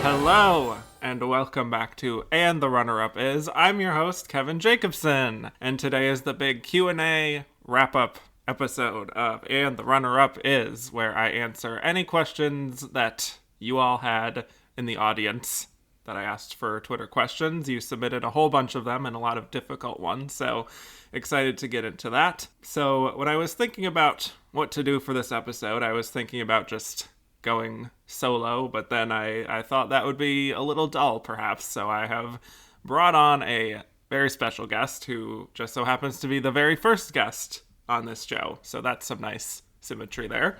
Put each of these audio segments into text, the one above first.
Hello, and welcome back to And the Runner-Up Is. I'm your host, Kevin Jacobson, and today is the big Q&A wrap-up episode of And the Runner-Up Is, where I answer any questions that you all had in the audience that I asked for Twitter questions. You submitted a whole bunch of them and a lot of difficult ones, so excited to get into that. So when I was thinking about what to do for this episode, I was thinking about just going solo, but then I thought that would be a little dull, perhaps, so I have brought on a very special guest who just so happens to be the very first guest on this show, so that's some nice symmetry there.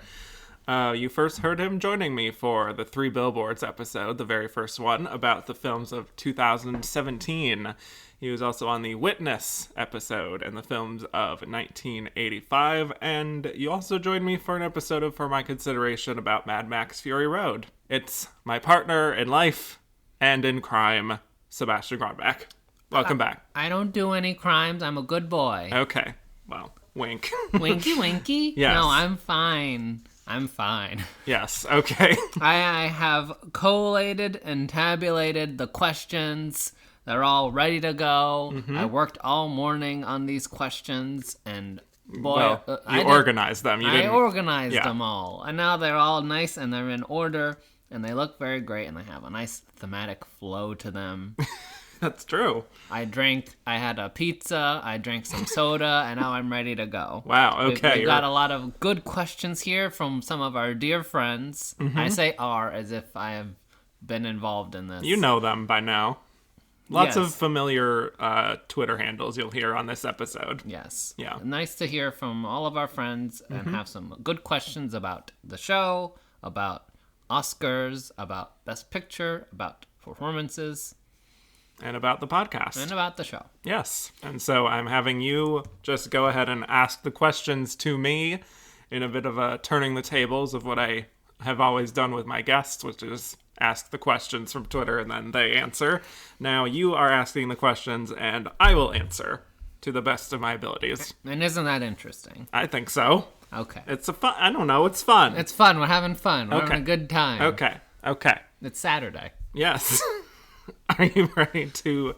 You first heard him joining me for the 3 Billboards episode, the very first one, about the films of 2017. He was also on the Witness episode and the films of 1985, and you also joined me for an episode of For My Consideration about Mad Max Fury Road. It's my partner in life and in crime, Sebastian Gronback. Welcome back. I don't do any crimes. I'm a good boy. Okay, well, wink. Winky, winky? Yes. No, I'm fine. I'm fine. Yes, okay. I have collated and tabulated the questions. They're all ready to go. Mm-hmm. I worked all morning on these questions, and boy, you organized them. I organized them all, and now they're all nice and they're in order, and they look very great, and they have a nice thematic flow to them. That's true. I had a pizza, I drank some soda, and now I'm ready to go. Wow, okay. We've got a lot of good questions here from some of our dear friends. Mm-hmm. I say "are" as if I have been involved in this. You know them by now. Lots of familiar Twitter handles you'll hear on this episode. Yes. Yeah. Nice to hear from all of our friends and have some good questions about the show, about Oscars, about Best Picture, about performances. And about the podcast. And about the show. Yes. And so I'm having you just go ahead and ask the questions to me in a bit of a turning the tables of what I have always done with my guests, which is ask the questions from Twitter and then they answer. Now you are asking the questions and I will answer to the best of my abilities. And isn't that interesting? I think so. Okay. It's I don't know, it's fun. It's fun. We're having fun. We're having a good time. Okay. It's Saturday. Yes. Are you ready to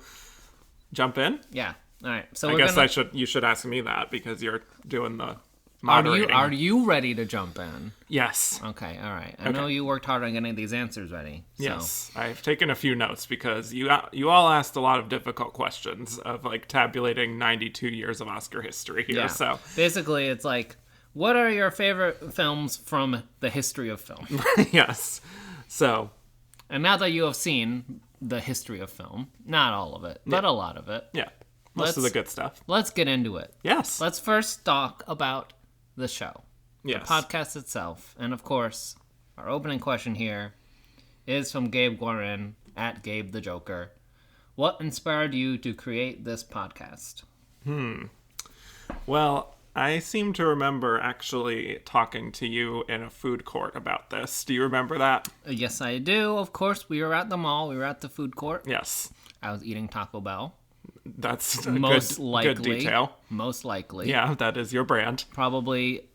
jump in? Yeah. All right. So I guess you should ask me that because you're doing the moderating. Are you ready to jump in? Yes. Okay. All right. I know you worked hard on getting these answers ready. So. Yes. I've taken a few notes because you all asked a lot of difficult questions of like tabulating 92 years of Oscar history here. Yeah. So basically, it's like, what are your favorite films from the history of film? Yes. So. And now that you have seen the history of film, not all of it, but a lot of it. Yeah. Most of the good stuff. Let's get into it. Yes. Let's first talk about the show. Yes. The podcast itself. And of course, our opening question here is from Gabe Guarin at Gabe the Joker. What inspired you to create this podcast? Well, I seem to remember actually talking to you in a food court about this. Do you remember that? Yes, I do. Of course, we were at the mall. We were at the food court. Yes. I was eating Taco Bell. That's a good detail. Most likely. Yeah, that is your brand. Probably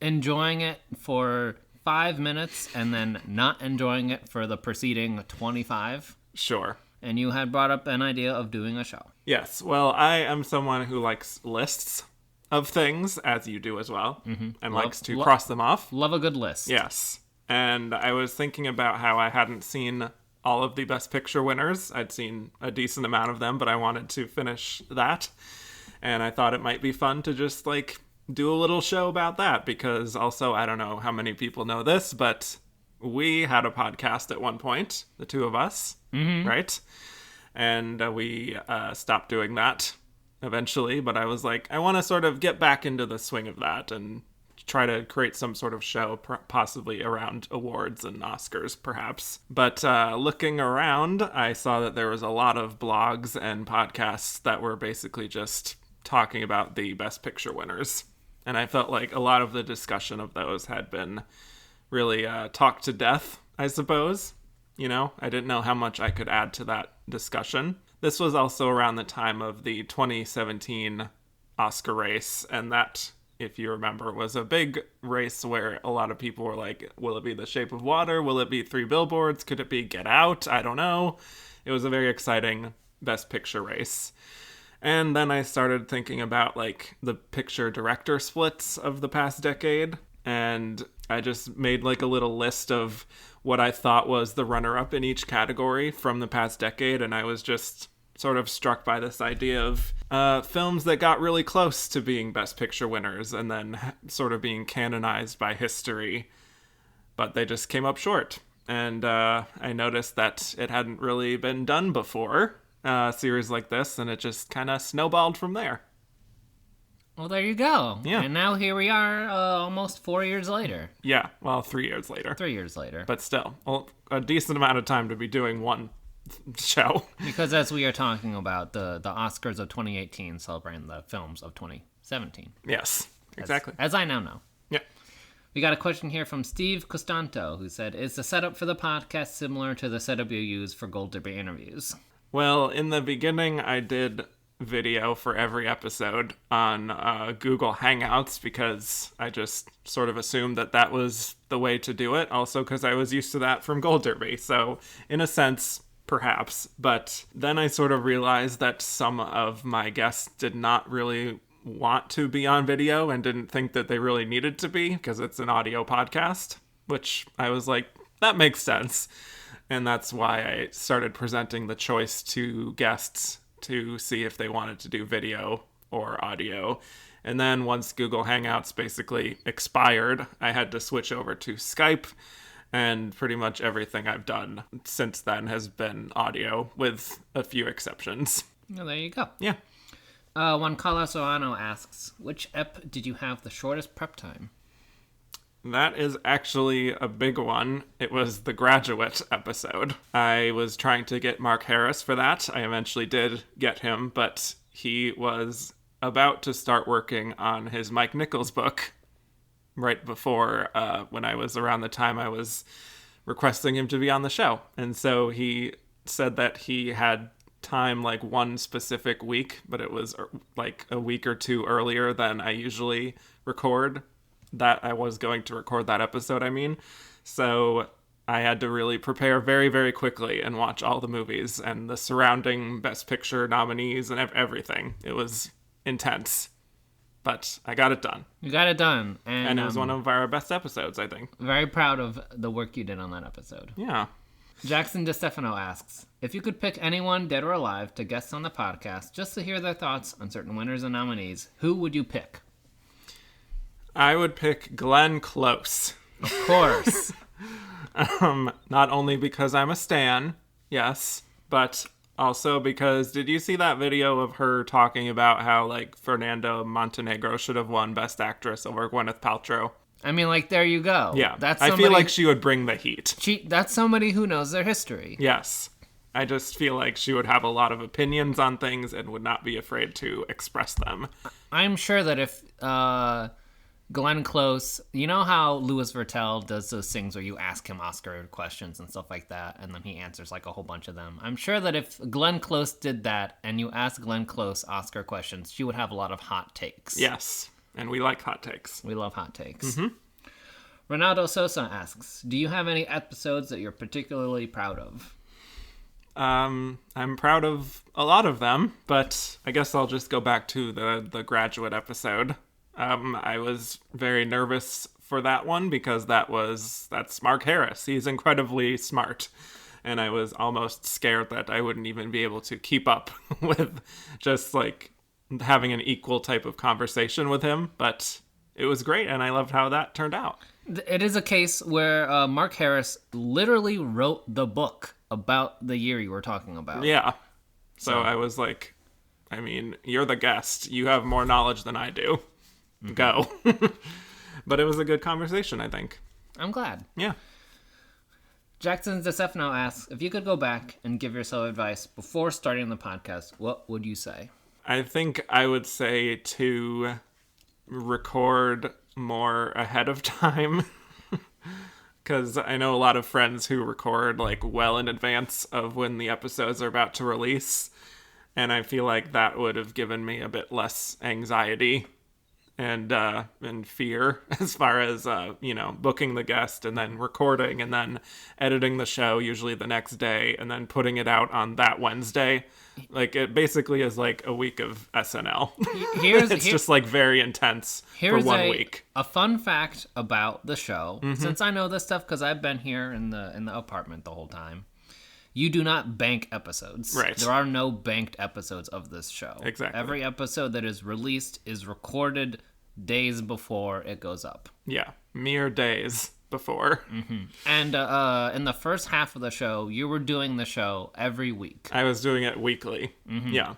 enjoying it for 5 minutes and then not enjoying it for the preceding 25. Sure. And you had brought up an idea of doing a show. Yes. Well, I am someone who likes lists of things, as you do as well, and likes to cross them off. Love a good list. Yes. And I was thinking about how I hadn't seen all of the Best Picture winners. I'd seen a decent amount of them, but I wanted to finish that. And I thought it might be fun to just, like, do a little show about that, because also, I don't know how many people know this, but we had a podcast at one point, the two of us, right? And we stopped doing that eventually, but I was like, I want to sort of get back into the swing of that and try to create some sort of show, possibly around awards and Oscars, perhaps. But looking around, I saw that there was a lot of blogs and podcasts that were basically just talking about the Best Picture winners. And I felt like a lot of the discussion of those had been really talked to death, I suppose. You know, I didn't know how much I could add to that discussion. This was also around the time of the 2017 Oscar race, and that if you remember, was a big race where a lot of people were like, will it be The Shape of Water? Will it be Three Billboards? Could it be Get Out? I don't know. It was a very exciting Best Picture race. And then I started thinking about like the picture director splits of the past decade. And I just made like a little list of what I thought was the runner-up in each category from the past decade. And I was just sort of struck by this idea of films that got really close to being Best Picture winners and then sort of being canonized by history, but they just came up short. And I noticed that it hadn't really been done before, a series like this, and it just kind of snowballed from there. Well, there you go. Yeah. And now here we are almost 4 years later. Yeah, well, 3 years later. 3 years later. But still, a decent amount of time to be doing one show. Because as we are talking about, the Oscars of 2018 celebrating the films of 2017. Yes, exactly. As I now know. Yeah. We got a question here from Steve Costanto, who said, is the setup for the podcast similar to the setup you use for Gold Derby interviews? Well, in the beginning, I did video for every episode on Google Hangouts because I just sort of assumed that that was the way to do it. Also because I was used to that from Gold Derby. So in a sense, perhaps. But then I sort of realized that some of my guests did not really want to be on video and didn't think that they really needed to be because it's an audio podcast, which I was like, that makes sense. And that's why I started presenting the choice to guests to see if they wanted to do video or audio. And then once Google Hangouts basically expired, I had to switch over to Skype, and pretty much everything I've done since then has been audio, with a few exceptions. Well, there you go. Yeah. Juan Carlos Oano asks, which ep did you have the shortest prep time? That is actually a big one. It was the Graduate episode. I was trying to get Mark Harris for that. I eventually did get him, but he was about to start working on his Mike Nichols book right before when I was around the time I was requesting him to be on the show. And so he said that he had time like one specific week, but it was like a week or two earlier than I usually record. That I was going to record that episode, I mean. So I had to really prepare very, very quickly and watch all the movies and the surrounding Best Picture nominees and everything. It was intense, but I got it done. You got it done. And it was one of our best episodes, I think. Very proud of the work you did on that episode. Yeah. Jackson DeStefano asks, if you could pick anyone, dead or alive, to guest on the podcast just to hear their thoughts on certain winners and nominees, who would you pick? I would pick Glenn Close. Of course. Not only because I'm a stan, yes, but also because, did you see that video of her talking about how, like, Fernando Montenegro should have won Best Actress over Gwyneth Paltrow? I mean, like, there you go. Yeah, that's I feel like she would bring the heat. That's somebody who knows their history. Yes. I just feel like she would have a lot of opinions on things and would not be afraid to express them. I'm sure that if Glenn Close, you know how Louis Vertel does those things where you ask him Oscar questions and stuff like that, and then he answers like a whole bunch of them. I'm sure that if Glenn Close did that and you asked Glenn Close Oscar questions, she would have a lot of hot takes. Yes, and we like hot takes. We love hot takes. Mm-hmm. Ronaldo Sosa asks, do you have any episodes that you're particularly proud of? I'm proud of a lot of them, but I guess I'll just go back to the Graduate episode. I was very nervous for that one because that's Mark Harris. He's incredibly smart. And I was almost scared that I wouldn't even be able to keep up with just like having an equal type of conversation with him. But it was great, and I loved how that turned out. It is a case where Mark Harris literally wrote the book about the year you were talking about. Yeah. So I was like, I mean, you're the guest. You have more knowledge than I do. Go. But it was a good conversation, I think. I'm glad. Yeah. Jackson DeStefano asks, if you could go back and give yourself advice before starting the podcast, what would you say? I think I would say to record more ahead of time. Because I know a lot of friends who record like well in advance of when the episodes are about to release. And I feel like that would have given me a bit less anxiety and fear as far as booking the guest and then recording and then editing the show usually the next day and then putting it out on that Wednesday. Like, it basically is like a week of SNL. It's just like very intense for 1 week. A fun fact about the show, since I know this stuff because I've been here in the apartment the whole time. You do not bank episodes. Right. There are no banked episodes of this show. Exactly. Every episode that is released is recorded days before it goes up. Yeah, mere days before. And in the first half of the show, you were doing the show every week. I was doing it weekly. Yeah.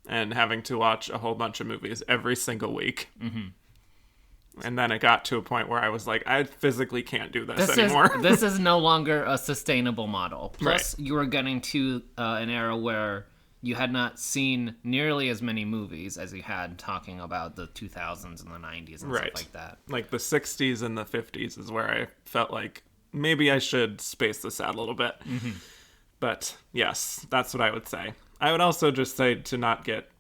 And having to watch a whole bunch of movies every single week. And then it got to a point where I was like, I physically can't do this anymore. This is no longer a sustainable model. Plus, you were getting to an era where you had not seen nearly as many movies as you had talking about the 2000s and the 90s and stuff like that. Like the 60s and the 50s is where I felt like maybe I should space this out a little bit. But yes, that's what I would say. I would also just say to not get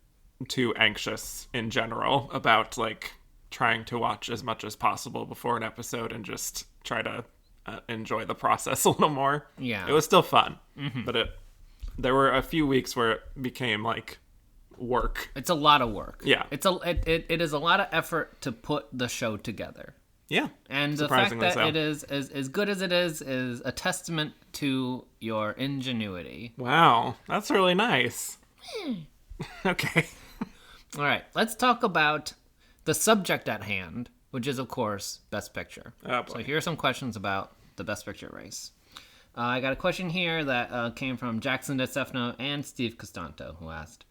too anxious in general about like trying to watch as much as possible before an episode and just try to enjoy the process a little more. Yeah. It was still fun, but there were a few weeks where it became like work. It's a lot of work. Yeah. It is a lot of effort to put the show together. Yeah. And the fact that it is as good as it is a testament to your ingenuity. Wow. That's really nice. Okay. All right. Let's talk about the subject at hand, which is, of course, Best Picture. Oh, boy. So here are some questions about the Best Picture race. I got a question here that came from Jackson DeStefano and Steve Costanto, who asked,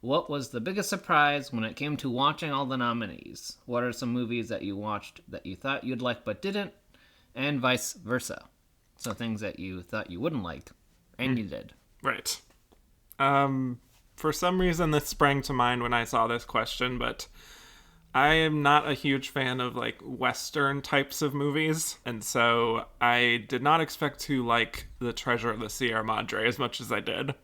what was the biggest surprise when it came to watching all the nominees? What are some movies that you watched that you thought you'd like but didn't? And vice versa. So things that you thought you wouldn't like, and you did. Right. For some reason, this sprang to mind when I saw this question, but I am not a huge fan of like Western types of movies, and so I did not expect to like The Treasure of the Sierra Madre as much as I did.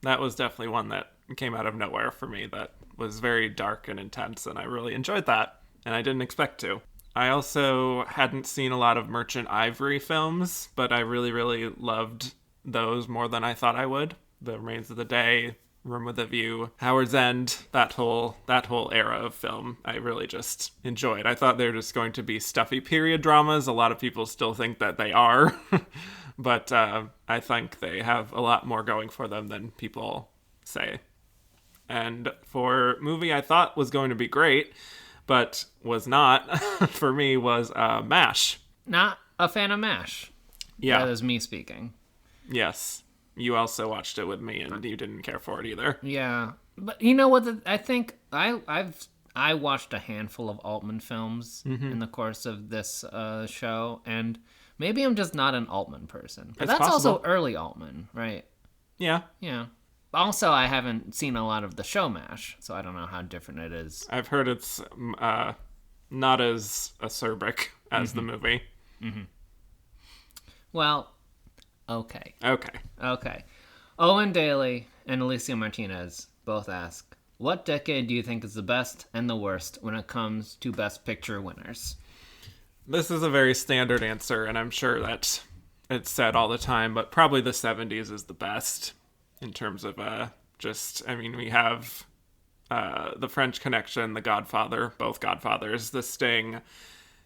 That was definitely one that came out of nowhere for me that was very dark and intense, and I really enjoyed that, and I didn't expect to. I also hadn't seen a lot of Merchant Ivory films, but I really, really loved those more than I thought I would. The Remains of the Day, Room with a View, Howard's End, that whole era of film, I really just enjoyed. I thought they were just going to be stuffy period dramas. A lot of people still think that they are, but I think they have a lot more going for them than people say. And for movie I thought was going to be great, but was not, for me, was MASH. Not a fan of MASH. Yeah. That is me speaking. Yes. You also watched it with me, and you didn't care for it either. Yeah, but you know what? I think I watched a handful of Altman films in the course of this show, and maybe I'm just not an Altman person. But it's that's possible. Also early Altman, right? Yeah. Yeah. Also, I haven't seen a lot of the show MASH, so I don't know how different it is. I've heard it's not as acerbic as the movie. Well, okay. Okay. Owen Daly and Alicia Martinez both ask, what decade do you think is the best and the worst when it comes to Best Picture winners? This is a very standard answer, and I'm sure that it's said all the time, but probably the 70s is the best in terms of we have The French Connection, The Godfather, both Godfathers, The Sting,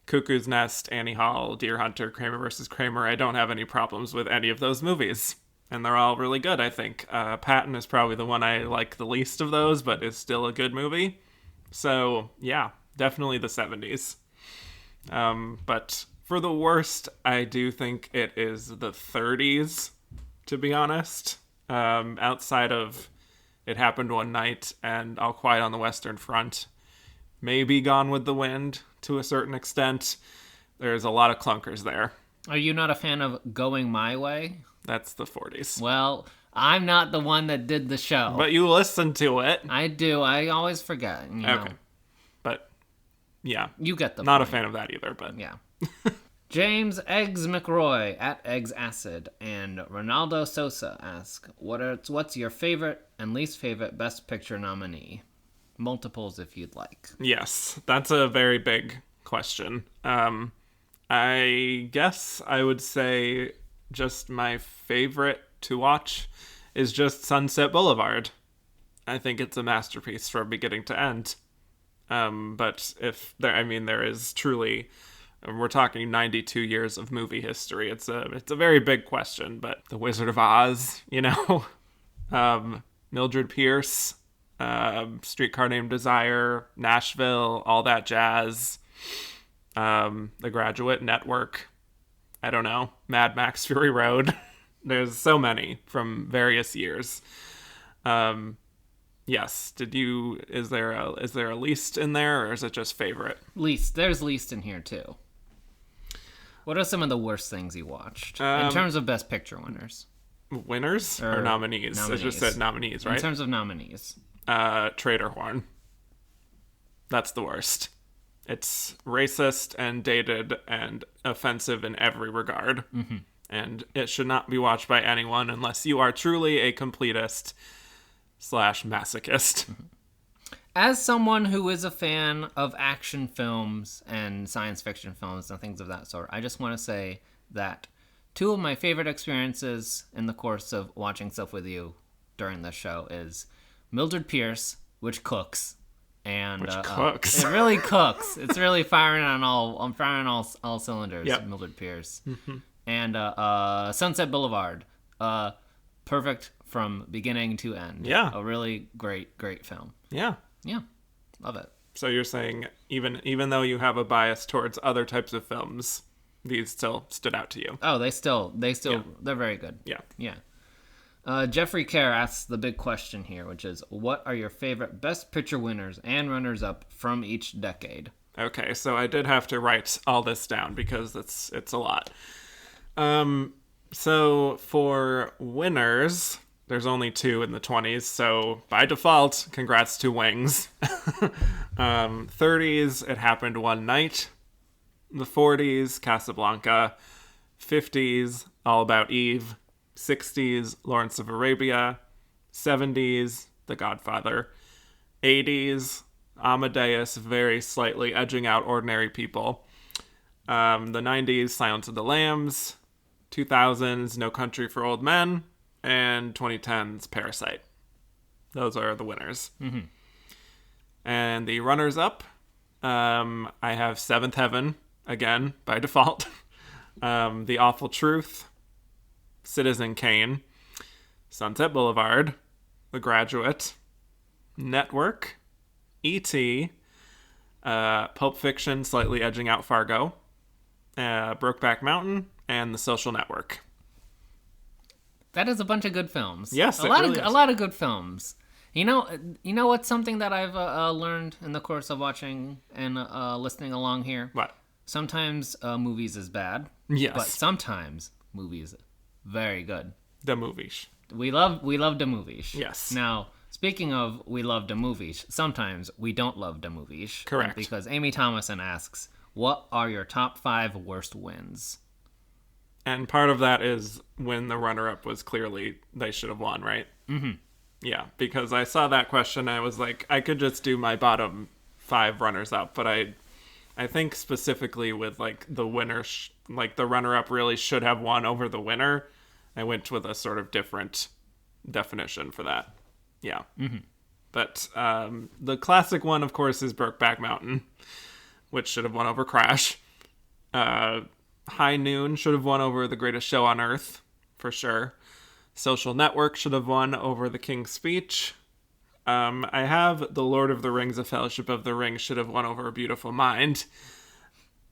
Cuckoo's Nest, Annie Hall, Deer Hunter, Kramer vs. Kramer. I don't have any problems with any of those movies. And they're all really good, I think. Patton is probably the one I like the least of those, but is still a good movie. So, yeah, definitely the 70s. But for the worst, I do think it is the 30s, to be honest. Outside of It Happened One Night and All Quiet on the Western Front, maybe Gone with the Wind to a certain extent. There's a lot of clunkers there. Are you not a fan of Going My Way? That's the 40s. Well, I'm not the one that did the show. But you listen to it. I do. I always forget. You know. Okay. But, yeah. You get the Not point. a fan of that either, but... Yeah. James Eggs McRoy at Eggs Acid and Ronaldo Sosa ask, what's your favorite and least favorite Best Picture nominee? Multiples if you'd like. Yes, that's a very big question. I guess I would say just my favorite to watch is just Sunset Boulevard. I think it's a masterpiece from beginning to end. But if there, I mean, there is truly, we're talking 92 years of movie history. It's a very big question, but The Wizard of Oz, Mildred Pierce, Streetcar Named Desire, Nashville, all that jazz, The Graduate, Network, I don't know, Mad Max Fury Road. There's so many from various years. Yes. Is there a least in there, or is it just favorite? Least. There's least in here too. What are some of the worst things you watched in terms of Best Picture winners? Winners or nominees? I just said nominees, right? In terms of nominees. Trader Horn. That's the worst. It's racist and dated and offensive in every regard. Mm-hmm. And it should not be watched by anyone unless you are truly a completist / masochist. Mm-hmm. As someone who is a fan of action films and science fiction films and things of that sort, I just want to say that two of my favorite experiences in the course of watching stuff with you during this show is Mildred Pierce, which cooks. And cooks. It really cooks. It's really firing on all cylinders. Yep. Mildred Pierce. Mm-hmm. And Sunset Boulevard. Perfect from beginning to end. Yeah. A really great film. Yeah. Yeah. Love it. So you're saying even though you have a bias towards other types of films, these still stood out to you? Oh, they still they're very good. Yeah. Yeah. Jeffrey Kerr asks the big question here, which is, what are your favorite Best Picture winners and runners-up from each decade? Okay, so I did have to write all this down because it's a lot. So for winners, there's only 2 in the 20s, so by default, congrats to Wings. 30s, It Happened One Night. The 40s, Casablanca. 50s, All About Eve. 60s, Lawrence of Arabia. 70s, The Godfather. 80s, Amadeus, very slightly edging out Ordinary People. The 90s, Silence of the Lambs. 2000s, No Country for Old Men. And 2010's Parasite. Those are the winners. Mm-hmm. And the runners-up, I have Seventh Heaven, again, by default. The Awful Truth, Citizen Kane, Sunset Boulevard, The Graduate, Network, E.T., Pulp Fiction, slightly edging out Fargo, Brokeback Mountain, and The Social Network. That is a bunch of good films. Yes, a lot of good films. You know what's something that I've learned in the course of watching and listening along here? What? Sometimes movies is bad. Yes. But sometimes movies very good. The movies. We love the movies. Yes. Now, speaking of we love the movies, sometimes we don't love the movies. Correct. Because Amy Thomason asks, what are your top 5 worst wins? And part of that is when the runner-up was clearly they should have won, right? Mm-hmm. Yeah, because I saw that question, I was like, I could just do my bottom 5 runners-up, but I think specifically with like the winner, like the runner-up really should have won over the winner. I went with a sort of different definition for that. Yeah. Mm-hmm. But the classic one, of course, is Brokeback Mountain, which should have won over Crash. High Noon should have won over The Greatest Show on Earth, for sure. Social Network should have won over The King's Speech. I have The Lord of the Rings, A Fellowship of the Ring should have won over A Beautiful Mind.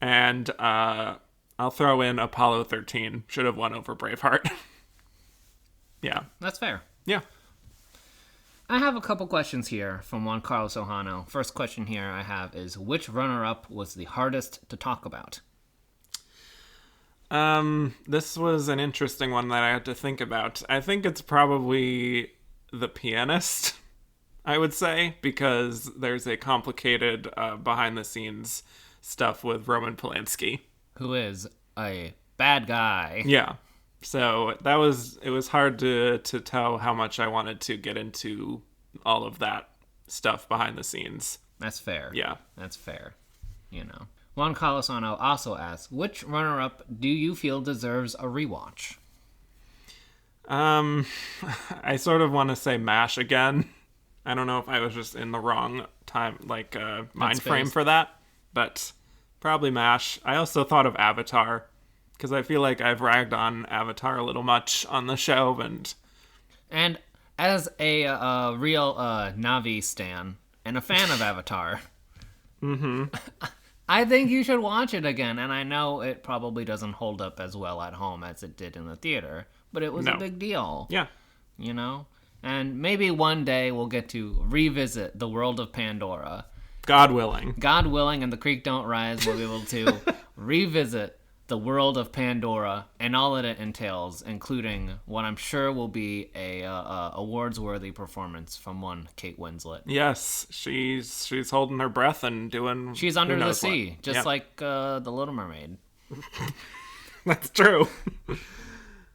And I'll throw in Apollo 13 should have won over Braveheart. Yeah. That's fair. Yeah. I have a couple questions here from Juan Carlos Ohano. First question here I have is, which runner-up was the hardest to talk about? This was an interesting one that I had to think about. I think it's probably The Pianist, I would say, because there's a complicated behind-the-scenes stuff with Roman Polanski. Who is a bad guy. Yeah. So it was hard to tell how much I wanted to get into all of that stuff behind the scenes. That's fair. Yeah. That's fair. Juan Carlosano also asks, which runner-up do you feel deserves a rewatch? I sort of want to say MASH again. I don't know if I was just in the wrong time, mind frame for that, but probably MASH. I also thought of Avatar, because I feel like I've ragged on Avatar a little much on the show, And as a real Na'vi stan and a fan of Avatar, I think you should watch it again. And I know it probably doesn't hold up as well at home as it did in the theater, but it was a big deal. Yeah. And maybe one day we'll get to revisit the world of Pandora. God willing. God willing, and the creek don't rise, we'll be able to revisit the world of Pandora and all that it entails, including what I'm sure will be a awards-worthy performance from one Kate Winslet. Yes, she's holding her breath and doing. She's under the sea, just like the Little Mermaid. That's true.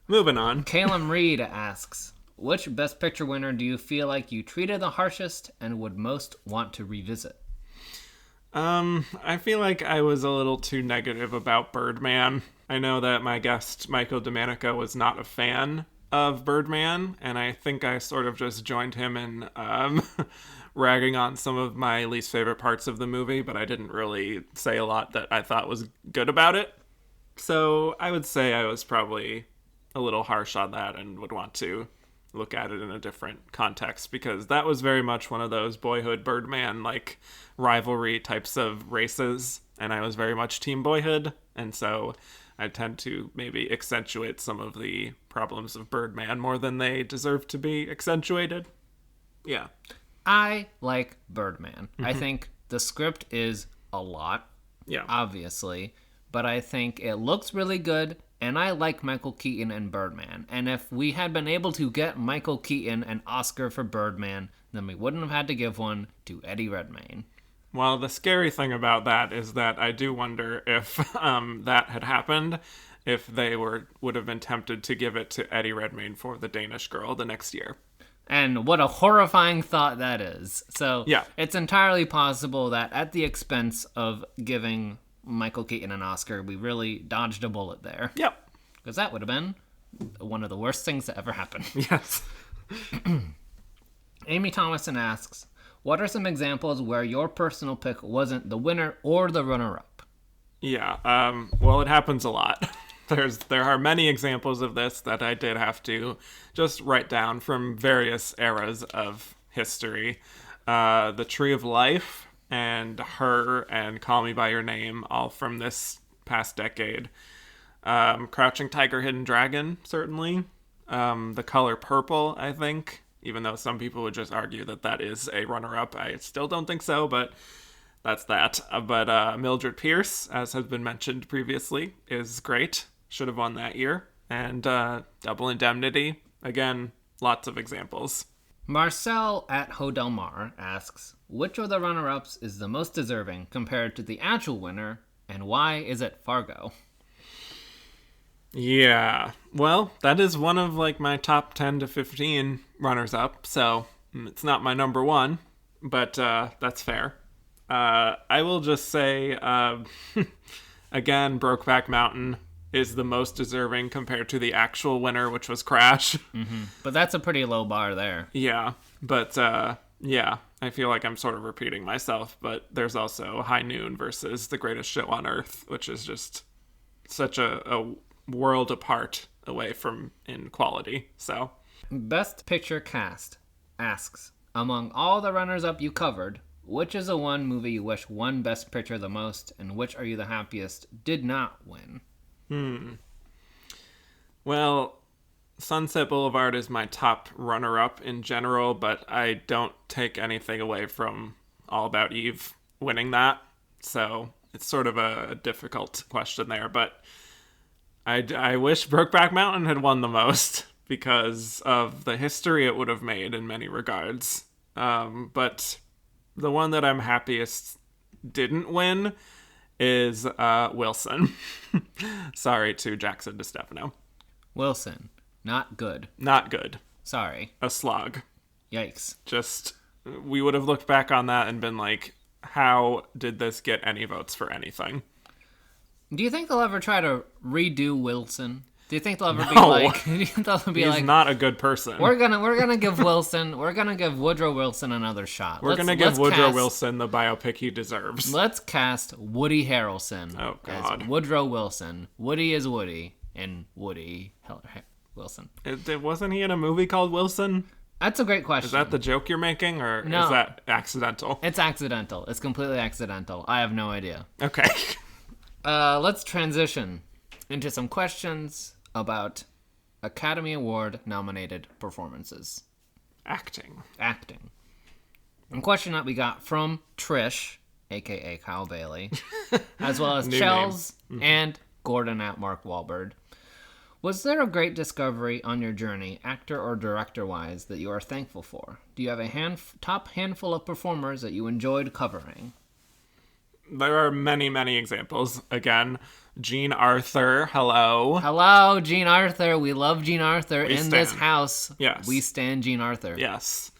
Moving on. Caleb Reed asks, which Best Picture winner do you feel like you treated the harshest and would most want to revisit? I feel like I was a little too negative about Birdman. I know that my guest, Michael DeManico, was not a fan of Birdman, and I think I sort of just joined him in ragging on some of my least favorite parts of the movie, but I didn't really say a lot that I thought was good about it. So I would say I was probably a little harsh on that and would want to look at it in a different context, because that was very much one of those Boyhood Birdman rivalry types of races, and I was very much Team Boyhood, and so I tend to maybe accentuate some of the problems of Birdman more than they deserve to be accentuated. Yeah. I like Birdman. I think the script is a lot, obviously, but I think it looks really good. And I like Michael Keaton and Birdman. And if we had been able to get Michael Keaton an Oscar for Birdman, then we wouldn't have had to give one to Eddie Redmayne. Well, the scary thing about that is that I do wonder if that had happened, if they would have been tempted to give it to Eddie Redmayne for The Danish Girl the next year. And what a horrifying thought that is. So yeah. It's entirely possible that at the expense of giving Michael Keaton an Oscar, we really dodged a bullet there. Yep. Because that would have been one of the worst things to ever happen. Yes. Amy Thomason asks, what are some examples where your personal pick wasn't the winner or the runner-up? Yeah, well, it happens a lot. There are many examples of this that I did have to just write down from various eras of history. The Tree of Life, and Her, and Call Me By Your Name, all from this past decade. Crouching Tiger, Hidden Dragon, certainly. The Color Purple, I think, even though some people would just argue that that is a runner-up. I still don't think so, but that's that. But Mildred Pierce, as has been mentioned previously, is great. Should have won that year. And Double Indemnity, again, lots of examples. Marcel at Hodelmar asks, which of the runner-ups is the most deserving compared to the actual winner, and why is it Fargo? Yeah, well, that is one of my top 10 to 15 runners-up, so it's not my number one, but that's fair. I will just say, again, Brokeback Mountain is the most deserving compared to the actual winner, which was Crash. Mm-hmm. But that's a pretty low bar there. Yeah, but yeah, I feel like I'm sort of repeating myself, but there's also High Noon versus The Greatest Show on Earth, which is just such a world apart away from in quality. So, Best Picture Cast asks, among all the runners-up you covered, which is the one movie you wish won Best Picture the most, and which are you the happiest did not win? Well, Sunset Boulevard is my top runner-up in general, but I don't take anything away from All About Eve winning that. So it's sort of a difficult question there, but I wish Brokeback Mountain had won the most because of the history it would have made in many regards. But the one that I'm happiest didn't win is Wilson. Sorry to Jackson DeStefano. Wilson. Not good. Not good. Sorry. A slog. Yikes. Just we would have looked back on that and been like, how did this get any votes for anything? Do you think they'll ever try to redo Wilson? Do you think they'll ever be No. like? Do you think they'll be He's not a good person. We're gonna give Woodrow Wilson another shot. We're gonna give Woodrow Wilson the biopic he deserves. Let's cast Woody Harrelson God. as Woodrow Wilson. Woody is Woody, and Woody Wilson. Wasn't he in a movie called Wilson? That's a great question. Is that the joke you're making, or No. is that accidental? It's accidental. It's completely accidental. I have no idea. Okay. Let's transition into some questions about Academy Award nominated performances. Acting. And question that we got from Trish, aka Kyle Bailey, as well as New Chels and Gordon at Mark Wahlberg. Was there a great discovery on your journey, actor or director-wise, that you are thankful for? Do you have a top handful of performers that you enjoyed covering? There are many, many examples. Again, Jean Arthur, hello. Hello, Jean Arthur. We love Jean Arthur this house. Yes. We stand Jean Arthur. Yes.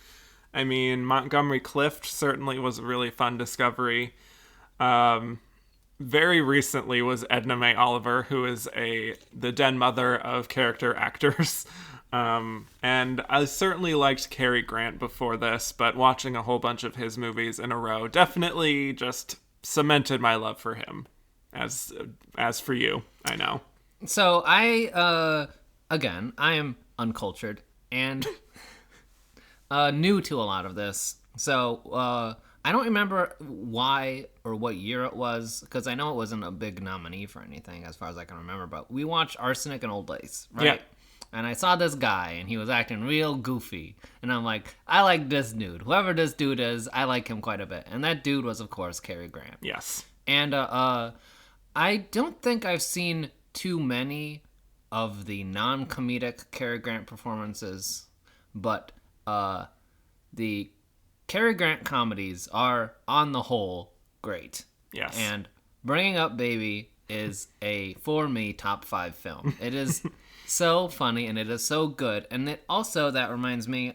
I mean, Montgomery Clift certainly was a really fun discovery. Very recently was Edna Mae Oliver, who is the den mother of character actors. And I certainly liked Cary Grant before this, but watching a whole bunch of his movies in a row definitely just cemented my love for him. As for you, I know. So I am uncultured and new to a lot of this. So I don't remember why or what year it was, because I know it wasn't a big nominee for anything as far as I can remember, but we watched Arsenic and Old Lace, right? Yeah. And I saw this guy, and he was acting real goofy. And I'm like, I like this dude. Whoever this dude is, I like him quite a bit. And that dude was, of course, Cary Grant. Yes. And I don't think I've seen too many of the non-comedic Cary Grant performances, but the Cary Grant comedies are, on the whole, great. Yes. And Bringing Up Baby is for me, top 5 film. It is so funny, and it is so good. And it also, that reminds me,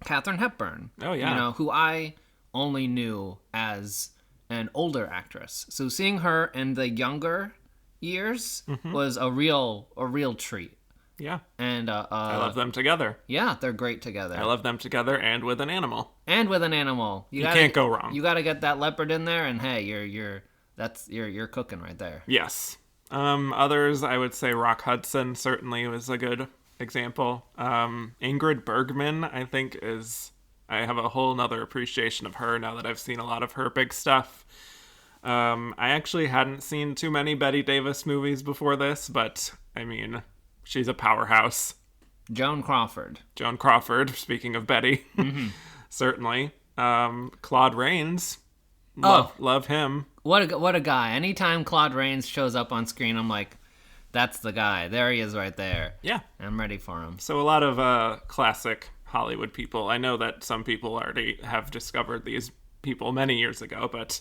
Katharine Hepburn. Oh, yeah. You know, who I only knew as an older actress. So seeing her in the younger years was a real treat. Yeah. And I love them together. Yeah, they're great together. I love them together and with an animal. You can't go wrong. You got to get that leopard in there, and hey, you're cooking right there. Yes. Others, I would say Rock Hudson certainly was a good example. Ingrid Bergman, I think, I have a whole nother appreciation of her now that I've seen a lot of her big stuff. I actually hadn't seen too many Bette Davis movies before this, but I mean, she's a powerhouse. Joan Crawford, speaking of Betty, certainly. Claude Rains, love him. What a guy. Anytime Claude Rains shows up on screen, I'm like, that's the guy. There he is right there. Yeah. I'm ready for him. So a lot of classic Hollywood people. I know that some people already have discovered these people many years ago, but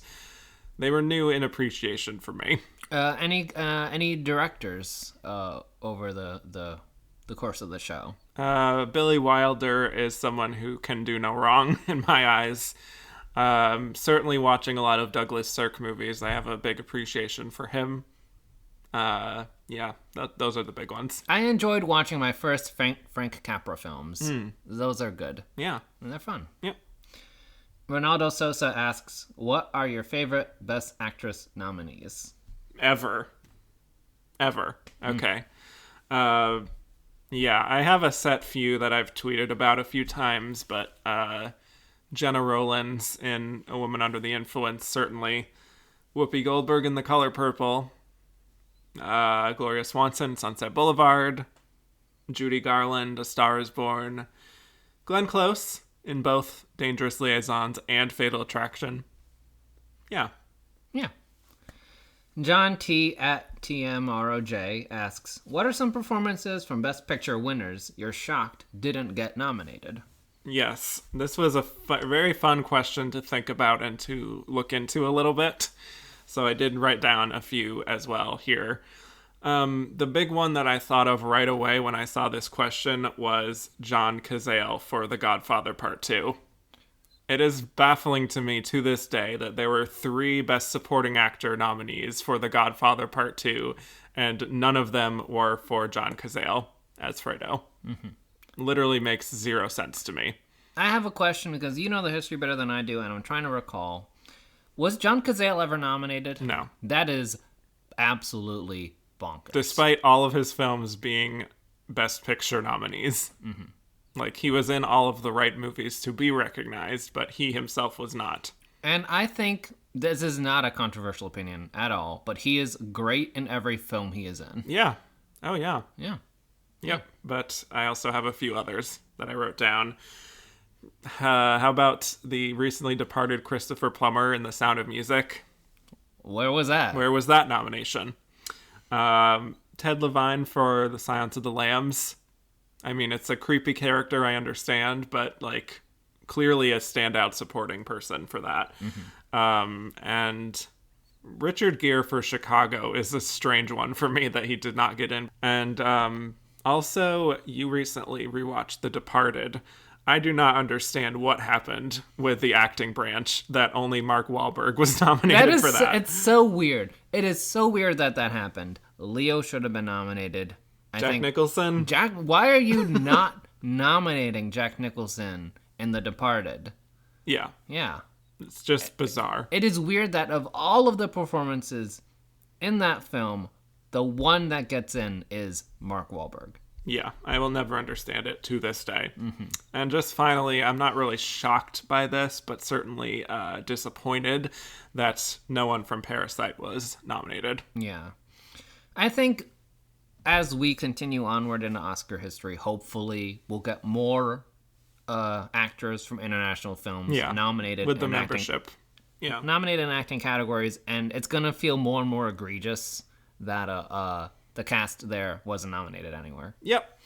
they were new in appreciation for me. Any directors over the course of the show? Billy Wilder is someone who can do no wrong in my eyes. Certainly watching a lot of Douglas Sirk movies, I have a big appreciation for him. Those are the big ones. I enjoyed watching my first Frank Capra films. Those are good. Yeah. And they're fun. Yep. Ronaldo Sosa asks, what are your favorite Best Actress nominees? Ever. Okay. I have a set few that I've tweeted about a few times, but Jenna Rollins in A Woman Under the Influence, certainly. Whoopi Goldberg in The Color Purple. Gloria Swanson, Sunset Boulevard. Judy Garland, A Star is Born. Glenn Close in both Dangerous Liaisons and Fatal Attraction. Yeah. John T. at TMROJ asks, what are some performances from Best Picture winners you're shocked didn't get nominated? Yes, this was a very fun question to think about and to look into a little bit. So I did write down a few as well here. The big one that I thought of right away when I saw this question was John Cazale for The Godfather Part 2. It is baffling to me to this day that there were 3 Best Supporting Actor nominees for The Godfather Part 2, and none of them were for John Cazale as Fredo. Literally makes 0 sense to me. I have a question because you know the history better than I do, and I'm trying to recall. Was John Cazale ever nominated? No. That is absolutely bonkers. Despite all of his films being Best Picture nominees. Like, he was in all of the right movies to be recognized, but he himself was not. And I think this is not a controversial opinion at all, but he is great in every film he is in. Yeah. Oh, yeah. Yeah. Yep. But I also have a few others that I wrote down. How about the recently departed Christopher Plummer in The Sound of Music? Where was that? Where was that nomination? Ted Levine for The Silence of the Lambs. I mean, it's a creepy character, I understand, but, like, clearly a standout supporting person for that. And Richard Gere for Chicago is a strange one for me that he did not get in. And also, you recently rewatched The Departed. I do not understand what happened with the acting branch that only Mark Wahlberg was nominated for that. It's so weird. It is so weird that happened. Leo should have been nominated. Jack Nicholson? Why are you not nominating Jack Nicholson in The Departed? Yeah. Yeah. It's just bizarre. It is weird that of all of the performances in that film, the one that gets in is Mark Wahlberg. Yeah, I will never understand it to this day. And just finally, I'm not really shocked by this, but certainly disappointed that no one from Parasite was nominated. Yeah. I think as we continue onward into Oscar history, hopefully we'll get more actors from international films nominated with the membership. Nominated in acting categories, and it's going to feel more and more egregious that the cast there wasn't nominated anywhere. Yep.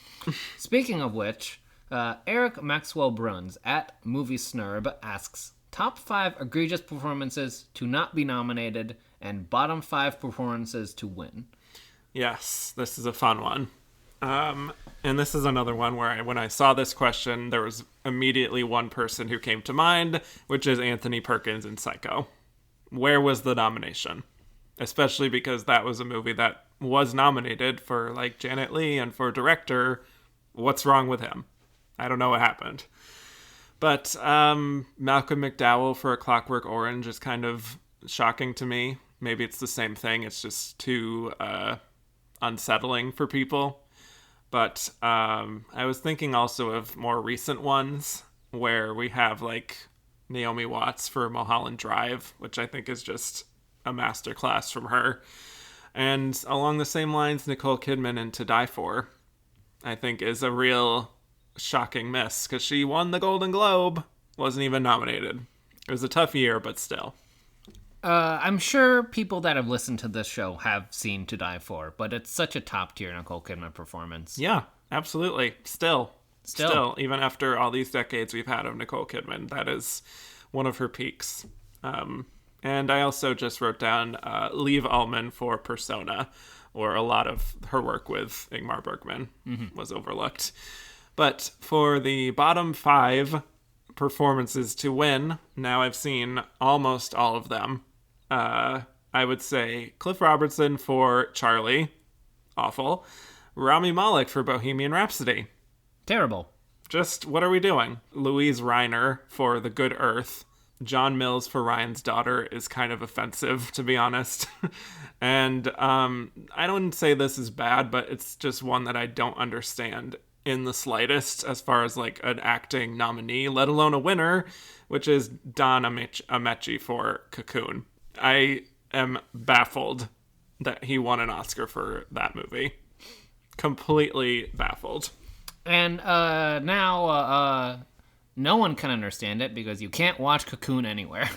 Speaking of which, Eric Maxwell Bruns at Movie Snurb asks, top 5 egregious performances to not be nominated and bottom 5 performances to win. Yes, this is a fun one. And this is another one where when I saw this question, there was immediately one person who came to mind, which is Anthony Perkins in Psycho. Where was the nomination? Especially because that was a movie that was nominated for, like, Janet Leigh and for director. What's wrong with him? I don't know what happened. But Malcolm McDowell for A Clockwork Orange is kind of shocking to me. Maybe it's the same thing. It's just too unsettling for people. But I was thinking also of more recent ones where we have, like, Naomi Watts for Mulholland Drive, which I think is just a masterclass from her. And along the same lines, Nicole Kidman in To Die For, I think, is a real shocking miss, because she won the Golden Globe, wasn't even nominated. It was a tough year, but still. I'm sure people that have listened to this show have seen To Die For, but it's such a top-tier Nicole Kidman performance. Yeah, absolutely. Still, even after all these decades we've had of Nicole Kidman, that is one of her peaks. And I also just wrote down Liv Ullmann for Persona, or a lot of her work with Ingmar Bergman was overlooked. But for the bottom 5 performances to win, now I've seen almost all of them. I would say Cliff Robertson for Charlie, awful. Rami Malek for Bohemian Rhapsody, terrible. Just, what are we doing? Louise Reiner for The Good Earth. John Mills for Ryan's Daughter is kind of offensive, to be honest. And I don't say this is bad, but it's just one that I don't understand in the slightest as far as, like, an acting nominee, let alone a winner, which is Don Ameche for Cocoon. I am baffled that he won an Oscar for that movie. Completely baffled. And now no one can understand it because you can't watch Cocoon anywhere.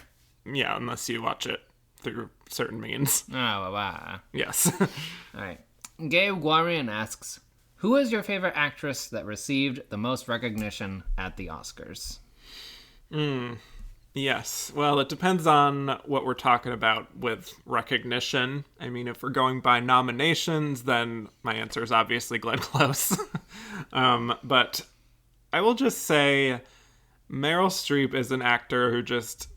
Yeah, unless you watch it through certain means. Yes. All right. Gabe Guarian asks, who is your favorite actress that received the most recognition at the Oscars? Yes. Well, it depends on what we're talking about with recognition. I mean, if we're going by nominations, then my answer is obviously Glenn Close. But I will just say Meryl Streep is an actor who just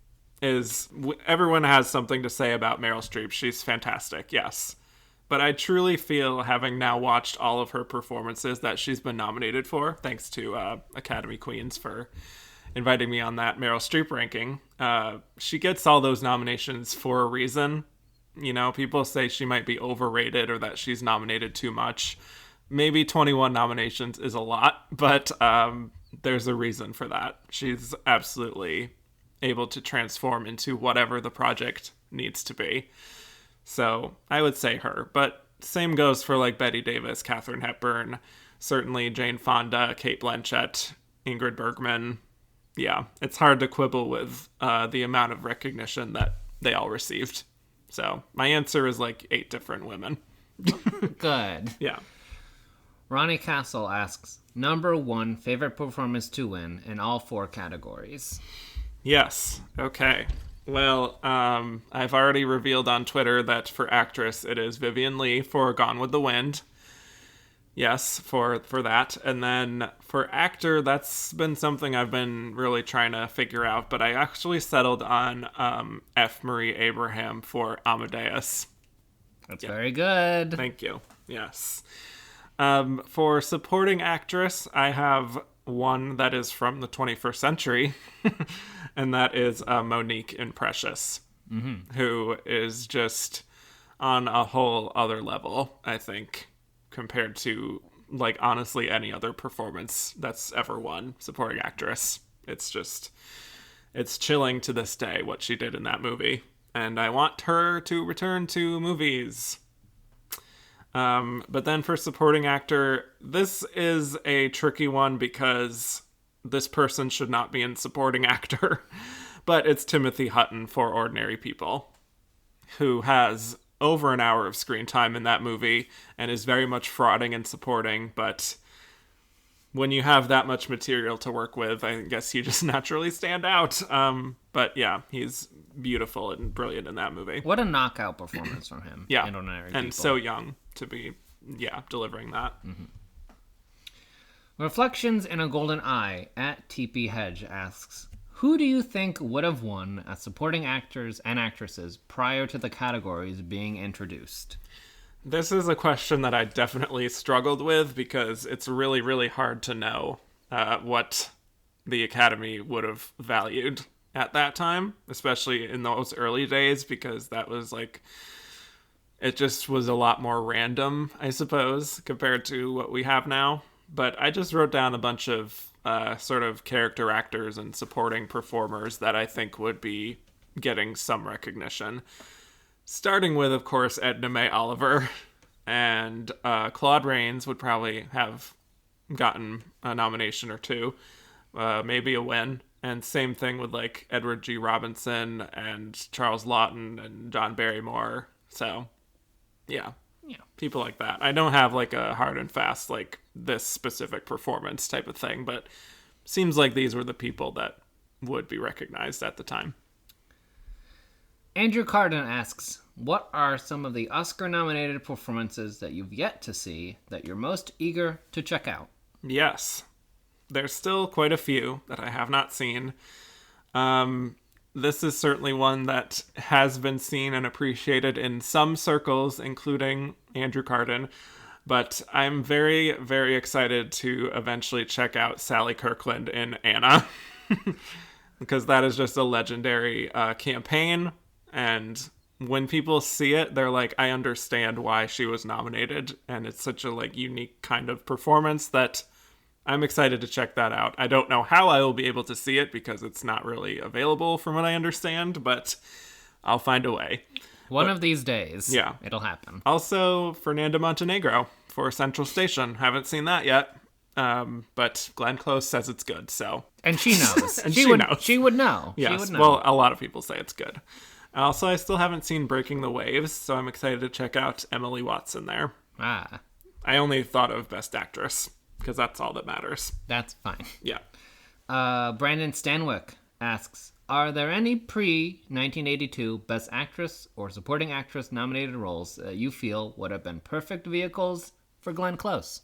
is... Everyone has something to say about Meryl Streep. She's fantastic, yes. But I truly feel, having now watched all of her performances that she's been nominated for, thanks to Academy Queens for inviting me on that Meryl Streep ranking, she gets all those nominations for a reason. You know, people say she might be overrated or that she's nominated too much. Maybe 21 nominations is a lot, but there's a reason for that. She's absolutely able to transform into whatever the project needs to be. So I would say her, but same goes for like Bette Davis, Katharine Hepburn, certainly Jane Fonda, Cate Blanchett, Ingrid Bergman. Yeah, it's hard to quibble with the amount of recognition that they all received. So my answer is like 8 different women. Good. Yeah. Ronnie Castle asks, number 1 favorite performance to win in all 4 categories. Yes. Okay. Well, I've already revealed on Twitter that for actress, it is Vivien Leigh for Gone with the Wind. Yes, for that. And then for actor, that's been something I've been really trying to figure out, but I actually settled on F. Marie Abraham for Amadeus. That's very good. Thank you. Yes. For supporting actress, I have one that is from the 21st century, and that is Monique in Precious, who is just on a whole other level, I think, compared to, like, honestly any other performance that's ever won supporting actress. It's chilling to this day what she did in that movie, and I want her to return to movies. But then for supporting actor, this is a tricky one because this person should not be in supporting actor, but it's Timothy Hutton for Ordinary People, who has over an hour of screen time in that movie and is very much frauding and supporting, but when you have that much material to work with, I guess you just naturally stand out. But yeah, he's beautiful and brilliant in that movie. What a knockout performance from him. Yeah, in Ordinary and People. so young to be, delivering that. Mm-hmm. Reflections in a Golden Eye at TP Hedge asks, who do you think would have won as supporting actors and actresses prior to the categories being introduced? This is a question that I definitely struggled with because it's really, really hard to know what the Academy would have valued at that time, especially in those early days, because that was like, it just was a lot more random, I suppose, compared to what we have now. But I just wrote down a bunch of sort of character actors and supporting performers that I think would be getting some recognition. Starting with, of course, Edna Mae Oliver, and Claude Rains would probably have gotten a nomination or two, maybe a win. And same thing with like Edward G. Robinson and Charles Laughton and John Barrymore. So, yeah, people like that. I don't have like a hard and fast like this specific performance type of thing, but seems like these were the people that would be recognized at the time. Andrew Carden asks, what are some of the Oscar-nominated performances that you've yet to see that you're most eager to check out? Yes. There's still quite a few that I have not seen. This is certainly one that has been seen and appreciated in some circles, including Andrew Carden. But I'm very, very excited to eventually check out Sally Kirkland in Anna. Because that is just a legendary campaign. And when people see it, they're like, I understand why she was nominated. And it's such a like unique kind of performance that I'm excited to check that out. I don't know how I will be able to see it because it's not really available from what I understand, but I'll find a way. One of these days. Yeah. It'll happen. Also, Fernanda Montenegro for Central Station. Haven't seen that yet. But Glenn Close says it's good, so. And she knows. And she knows. She would know. Yes. She would know. Well, a lot of people say it's good. Also, I still haven't seen Breaking the Waves, so I'm excited to check out Emily Watson there. Ah. I only thought of Best Actress, because that's all that matters. That's fine. Yeah. Brandon Stanwyck asks, are there any pre-1982 Best Actress or Supporting Actress nominated roles that you feel would have been perfect vehicles for Glenn Close?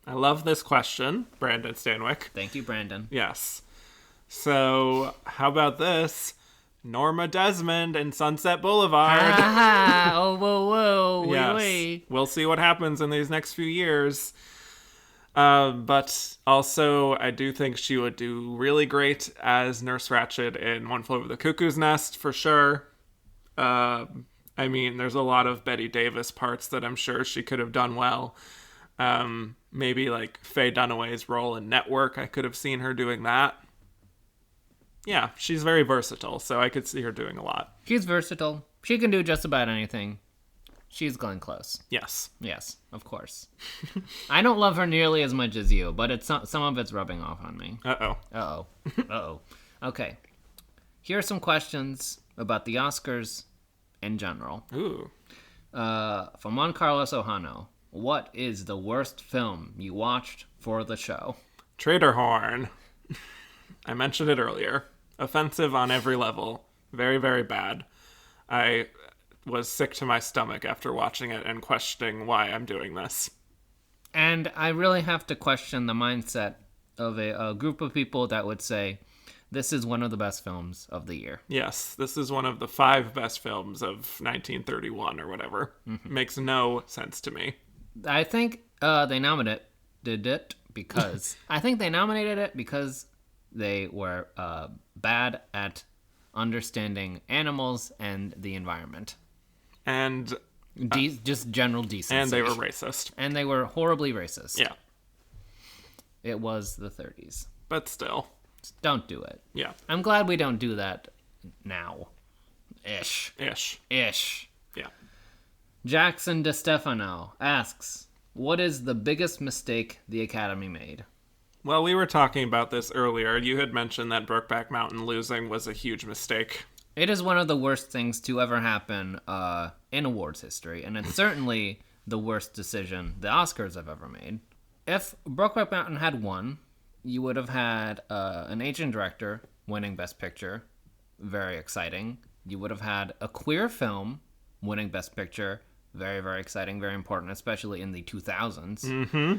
I love this question, Brandon Stanwyck. Thank you, Brandon. Yes. So, how about this? Norma Desmond in Sunset Boulevard. Oh, whoa, whoa. Yes. Wait. We'll see what happens in these next few years. But also, I do think she would do really great as Nurse Ratched in One Flew Over the Cuckoo's Nest, for sure. I mean, there's a lot of Bette Davis parts that I'm sure she could have done well. Maybe like Faye Dunaway's role in Network, I could have seen her doing that. Yeah, she's very versatile, so I could see her doing a lot. She's versatile. She can do just about anything. She's Glenn Close. Yes. Yes, of course. I don't love her nearly as much as you, but it's some of it's rubbing off on me. Uh-oh. Uh-oh. Uh-oh. Okay. Here are some questions about the Oscars in general. Ooh. From Juan Carlos Ohano. What is the worst film you watched for the show? Trader Horn. I mentioned it earlier. Offensive on every level. Very, very bad. I was sick to my stomach after watching it and questioning why I'm doing this. And I really have to question the mindset of a group of people that would say, this is one of the best films of the year. Yes, this is one of the 5 best films of 1931 or whatever. Mm-hmm. Makes no sense to me. I think they nominated it because they were bad at understanding animals and the environment. And just general decency. And they were racist. And they were horribly racist. Yeah. It was the 30s. But still. Don't do it. Yeah. I'm glad we don't do that now. Ish. Yeah. Jackson DeStefano asks, what is the biggest mistake the Academy made? Well, we were talking about this earlier. You had mentioned that Brokeback Mountain losing was a huge mistake. It is one of the worst things to ever happen in awards history, and it's certainly the worst decision the Oscars have ever made. If Brokeback Mountain had won, you would have had an Asian director winning Best Picture. Very exciting. You would have had a queer film winning Best Picture. Very, very exciting, very important, especially in the 2000s. Mm-hmm.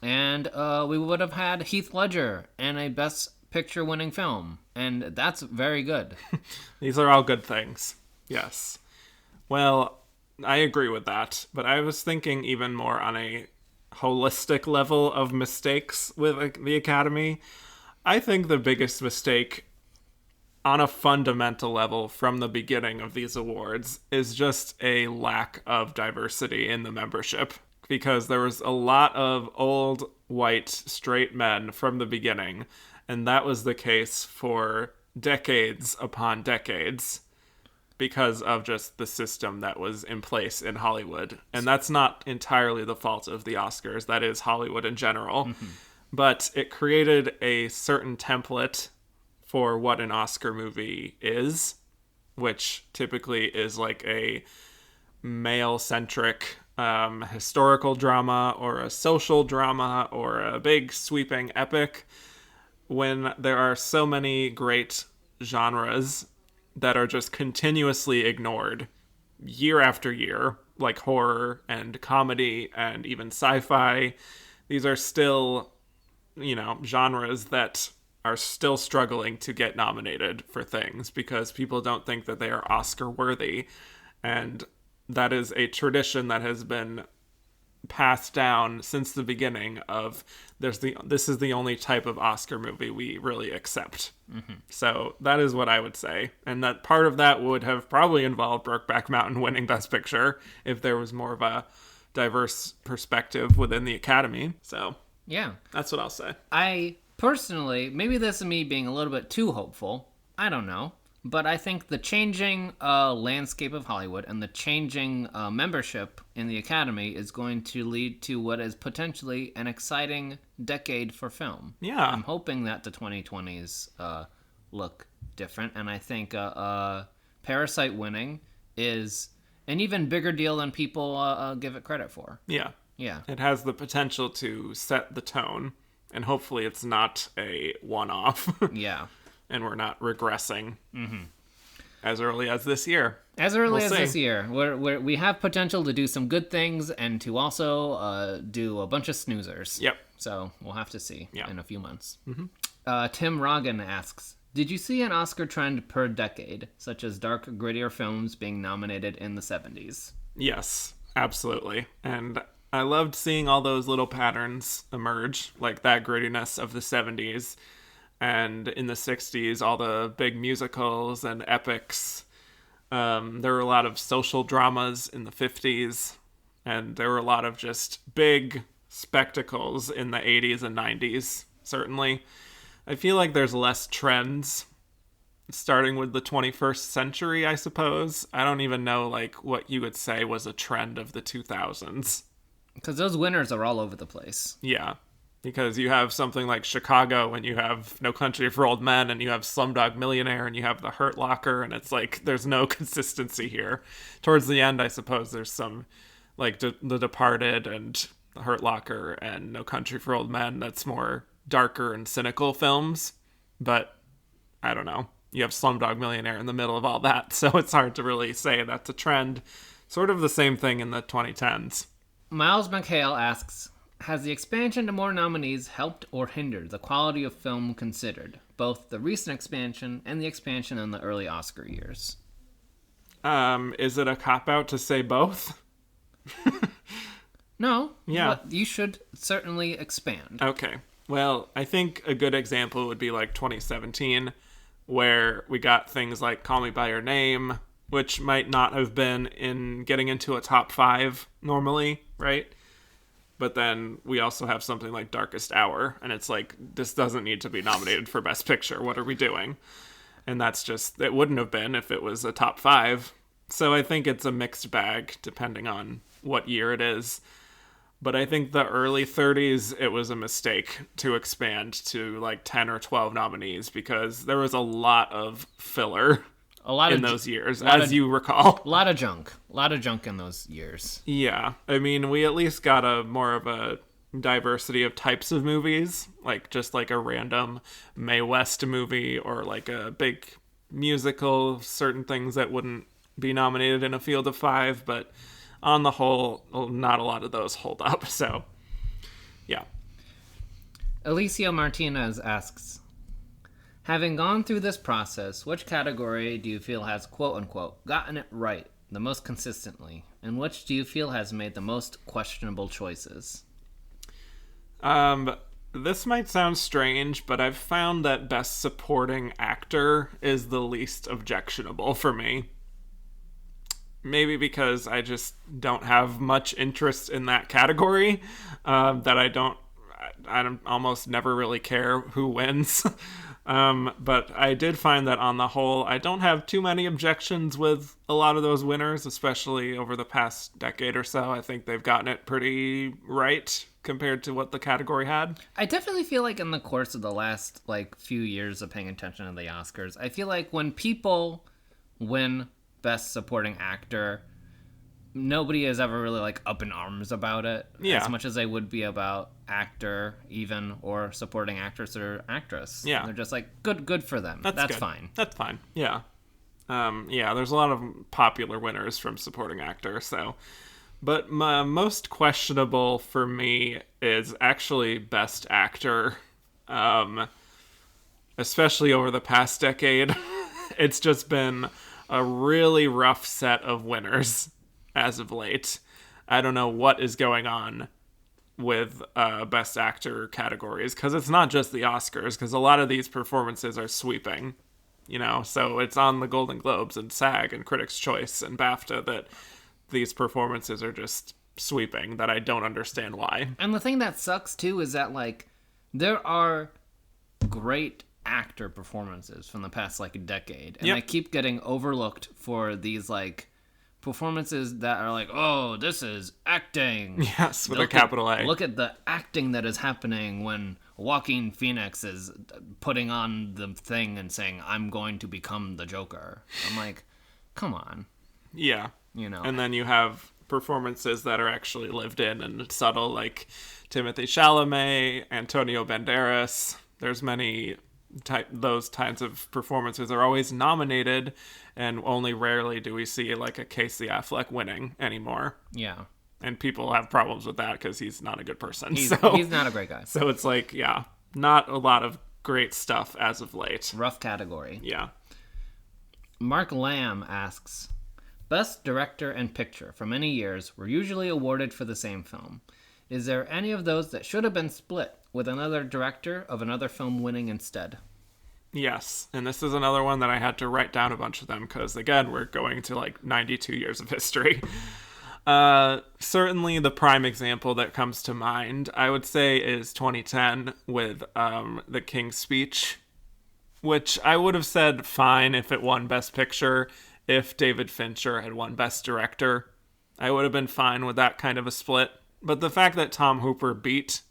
And we would have had Heath Ledger and a Best Picture winning film. And that's very good. These are all good things. Yes. Well, I agree with that. But I was thinking even more on a holistic level of mistakes with the Academy. I think the biggest mistake on a fundamental level from the beginning of these awards is just a lack of diversity in the membership, because there was a lot of old white straight men from the beginning, and that was the case for decades upon decades because of just the system that was in place in Hollywood. And that's not entirely the fault of the Oscars. That is Hollywood in general. Mm-hmm. But it created a certain template for what an Oscar movie is, which typically is like a male-centric historical drama or a social drama or a big sweeping epic, when there are so many great genres that are just continuously ignored year after year, like horror and comedy and even sci-fi. These are still, genres that are still struggling to get nominated for things because people don't think that they are Oscar worthy. And that is a tradition that has been passed down since the beginning of this is the only type of Oscar movie we really accept. Mm-hmm. So that is what I would say. And that part of that would have probably involved Brokeback Mountain winning Best Picture if there was more of a diverse perspective within the Academy. So yeah, that's what I'll say. I personally, maybe this is me being a little bit too hopeful. I don't know. But I think the changing landscape of Hollywood and the changing membership in the Academy is going to lead to what is potentially an exciting decade for film. Yeah. I'm hoping that the 2020s look different. And I think Parasite winning is an even bigger deal than people give it credit for. Yeah. Yeah. It has the potential to set the tone. And hopefully it's not a one-off. Yeah. And we're not regressing. Mm-hmm. as early as this year. As early as see. this year. We have potential to do some good things and to also do a bunch of snoozers. Yep. So we'll have to see in a few months. Mm-hmm. Tim Rogan asks, did you see an Oscar trend per decade, such as dark, grittier films being nominated in the 70s? Yes, absolutely. And I loved seeing all those little patterns emerge, like that grittiness of the 70s. And in the 60s, all the big musicals and epics. There were a lot of social dramas in the 50s. And there were a lot of just big spectacles in the 80s and 90s, certainly. I feel like there's less trends starting with the 21st century, I suppose. I don't even know, like, what you would say was a trend of the 2000s. Because those winners are all over the place. Yeah. Because you have something like Chicago, and you have No Country for Old Men, and you have Slumdog Millionaire, and you have The Hurt Locker, and it's like there's no consistency here. Towards the end, I suppose there's some, like, The Departed and The Hurt Locker and No Country for Old Men that's more darker and cynical films. But I don't know. You have Slumdog Millionaire in the middle of all that, so it's hard to really say that's a trend. Sort of the same thing in the 2010s. Miles McHale asks, has the expansion to more nominees helped or hindered the quality of film considered, both the recent expansion and the expansion in the early Oscar years? Is it a cop-out to say both? No. Yeah. But you should certainly expand. Okay. Well, I think a good example would be like 2017, where we got things like Call Me By Your Name, which might not have been in getting into a top 5 normally, right? But then we also have something like Darkest Hour, and it's like, this doesn't need to be nominated for Best Picture. What are we doing? And that's just, it wouldn't have been if it was a top 5. So I think it's a mixed bag, depending on what year it is. But I think the early 30s, it was a mistake to expand to like 10 or 12 nominees, because there was a lot of filler in those years, as you recall. A lot of junk in those years. Yeah. I mean, we at least got a more of a diversity of types of movies, like just like a random Mae West movie or like a big musical, certain things that wouldn't be nominated in a field of 5, but on the whole, not a lot of those hold up. So, yeah. Alicia Martinez asks, having gone through this process, which category do you feel has, quote-unquote, gotten it right the most consistently, and which do you feel has made the most questionable choices? This might sound strange, but I've found that Best Supporting Actor is the least objectionable for me. Maybe because I just don't have much interest in that category, that I don't almost never really care who wins. But I did find that on the whole, I don't have too many objections with a lot of those winners, especially over the past decade or so. I think they've gotten it pretty right compared to what the category had. I definitely feel like in the course of the last few years of paying attention to the Oscars, I feel like when people win Best Supporting Actor, nobody is ever really up in arms about it, as much as they would be about actor, even, or supporting actress or actress. Yeah, they're just like, good for them. That's fine. That's fine. Yeah, there's a lot of popular winners from supporting actor. So, but my most questionable for me is actually Best Actor, especially over the past decade. It's just been a really rough set of winners as of late. I don't know what is going on with Best Actor categories, because it's not just the Oscars, because a lot of these performances are sweeping, so it's on the Golden Globes and SAG and Critics' Choice and BAFTA that these performances are just sweeping, that I don't understand why. And the thing that sucks too is that there are great actor performances from the past decade, and they keep getting overlooked for these performances that are oh, this is acting. Yes, with a capital A. Look at the acting that is happening when Joaquin Phoenix is putting on the thing and saying, I'm going to become the Joker. I'm like, come on. Yeah. And then you have performances that are actually lived in and subtle, like Timothée Chalamet, Antonio Banderas. There's many those kinds of performances are always nominated, and only rarely do we see like a Casey Affleck winning anymore. Yeah. And people have problems with that because he's not a good person. He's not a great guy. So it's like, yeah, not a lot of great stuff as of late. Rough category. Yeah. Mark Lamb asks, Best Director and Picture for many years were usually awarded for the same film. Is there any of those that should have been split, with another director of another film winning instead? Yes, and this is another one that I had to write down a bunch of them because, again, we're going to like 92 years of history. Certainly the prime example that comes to mind, I would say, is 2010 with The King's Speech, which I would have said fine if it won Best Picture. If David Fincher had won Best Director, I would have been fine with that kind of a split. But the fact that Tom Hooper beat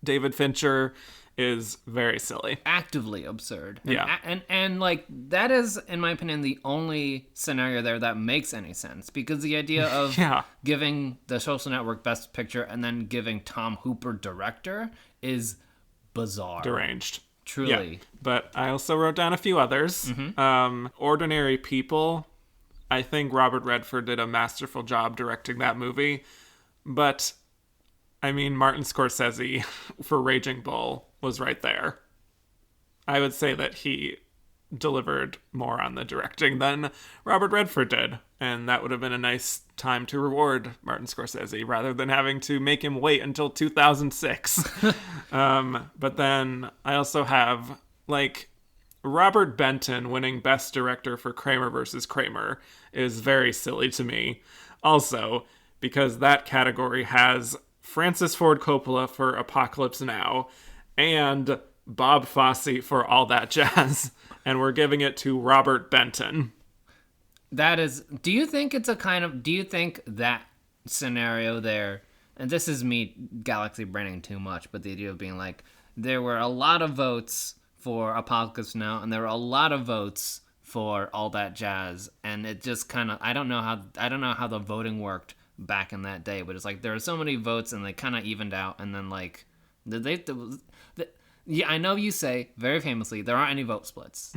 David Fincher is very silly. Actively absurd. Yeah. And like, that is, in my opinion, the only scenario there that makes any sense. Because the idea of giving The Social Network Best Picture and then giving Tom Hooper Director is bizarre. Deranged. Truly. Yeah. But I also wrote down a few others. Mm-hmm. Ordinary People. I think Robert Redford did a masterful job directing that movie. But, I mean, Martin Scorsese for Raging Bull was right there. I would say that he delivered more on the directing than Robert Redford did. And that would have been a nice time to reward Martin Scorsese rather than having to make him wait until 2006. But then I also have, like, Robert Benton winning Best Director for Kramer versus Kramer is very silly to me. Also, because that category has Francis Ford Coppola for Apocalypse Now and Bob Fosse for All That Jazz. And we're giving it to Robert Benton. That is, do you think that scenario there, and this is me galaxy braining too much, but the idea of being like, there were a lot of votes for Apocalypse Now, and there were a lot of votes for All That Jazz, and it just kind of, I don't know how the voting worked back in that day, but it's like there are so many votes, and they kind of evened out, and then like, yeah, I know you say very famously there aren't any vote splits.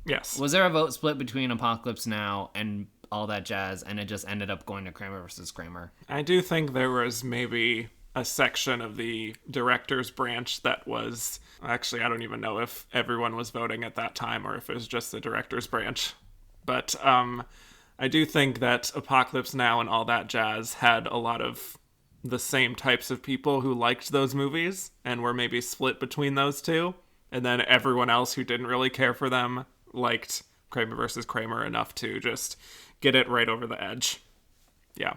Yes. Was there a vote split between Apocalypse Now and All That Jazz, and it just ended up going to Kramer versus Kramer? I do think there was maybe a section of the director's branch that was... Actually, I don't even know if everyone was voting at that time or if it was just the director's branch. But I do think that Apocalypse Now and All That Jazz had a lot of the same types of people who liked those movies and were maybe split between those two. And then everyone else who didn't really care for them liked Kramer versus Kramer enough to just get it right over the edge. Yeah.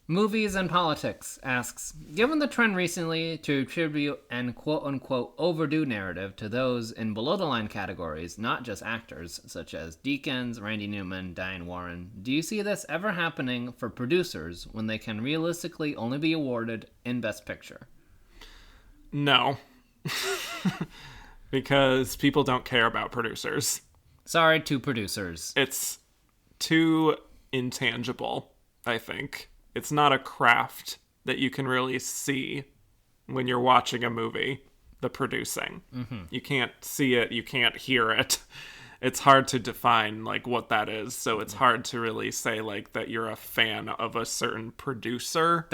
Movies and Politics asks, given the trend recently to attribute an quote-unquote overdue narrative to those in below-the-line categories, not just actors, such as Deakins, Randy Newman, Diane Warren, do you see this ever happening for producers when they can realistically only be awarded in Best Picture? No. Because people don't care about producers. Sorry to producers. It's too intangible, I think. It's not a craft that you can really see when you're watching a movie, the producing. Mm-hmm. You can't see it, you can't hear it. It's hard to define like what that is, so it's hard to really say like that you're a fan of a certain producer.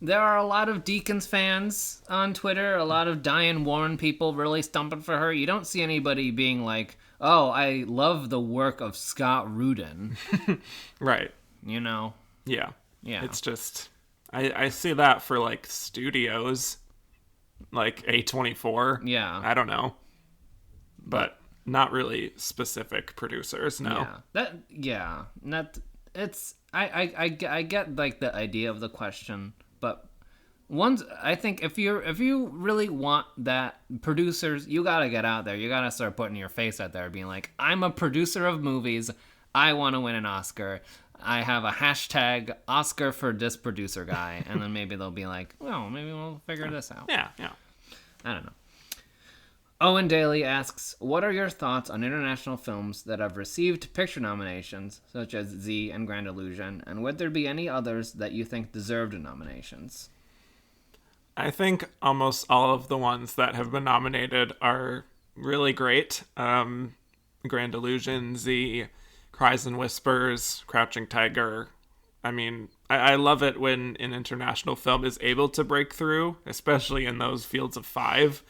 There are a lot of Deakins fans on Twitter, a lot of Diane Warren people really stumping for her. You don't see anybody being like, oh, I love the work of Scott Rudin. Right. You know? Yeah. Yeah. It's just, I see that for like studios, like A24. Yeah. I don't know. But not really specific producers, no. I get like the idea of the question, but I think if you really want that, producers, you gotta get out there. You gotta start putting your face out there, being like, I'm a producer of movies. I want to win an Oscar. I have a hashtag Oscar for this producer guy, and then maybe they'll be like, well, maybe we'll figure this out. Yeah. I don't know. Owen Daly asks, what are your thoughts on international films that have received picture nominations, such as Z and Grand Illusion, and would there be any others that you think deserved nominations? I think almost all of the ones that have been nominated are really great. Grand Illusion, Z, Cries and Whispers, Crouching Tiger. I mean, I love it when an international film is able to break through, especially in those fields of five,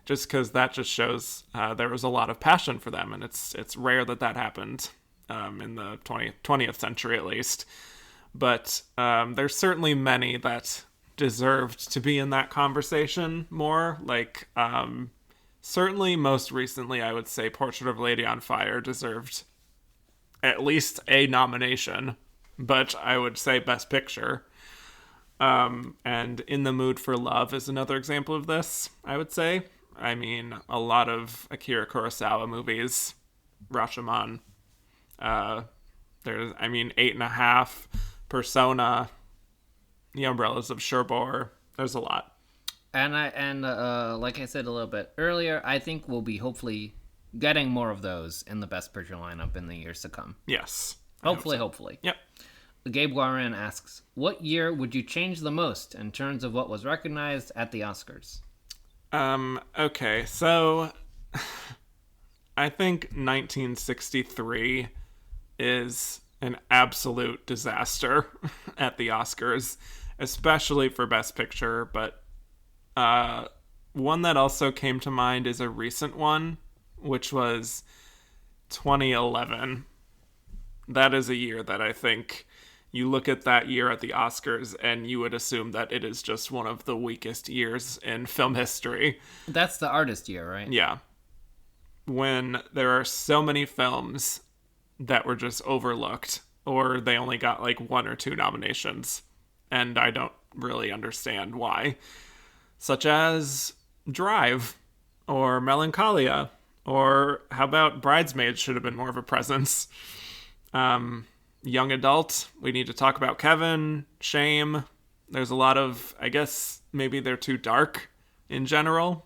just because that just shows there was a lot of passion for them, and it's rare that happened in the 20th century at least. But there's certainly many that deserved to be in that conversation more. Like, certainly most recently, I would say Portrait of a Lady on Fire deserved at least a nomination, but I would say Best Picture. And In the Mood for Love is another example of this, I would say. I mean, a lot of Akira Kurosawa movies, Rashomon, there's, I mean, 8.5, Persona, The Umbrellas of Cherbourg. There's a lot. And like I said a little bit earlier, I think we'll be hopefully getting more of those in the Best Picture lineup in the years to come. Yes. Hopefully. Yep. Gabe Guarin asks, what year would you change the most in terms of what was recognized at the Oscars? Okay, so I think 1963 is an absolute disaster at the Oscars, especially for Best Picture, but one that also came to mind is a recent one, which was 2011. That is a year that I think you look at that year at the Oscars and you would assume that it is just one of the weakest years in film history. That's the artist year, right? Yeah. When there are so many films that were just overlooked, or they only got like 1 or 2 nominations, and I don't really understand why. Such as Drive, or Melancholia, or how about Bridesmaids should have been more of a presence. Young adult, we need to talk about Kevin, Shame. There's a lot of, I guess, maybe they're too dark in general.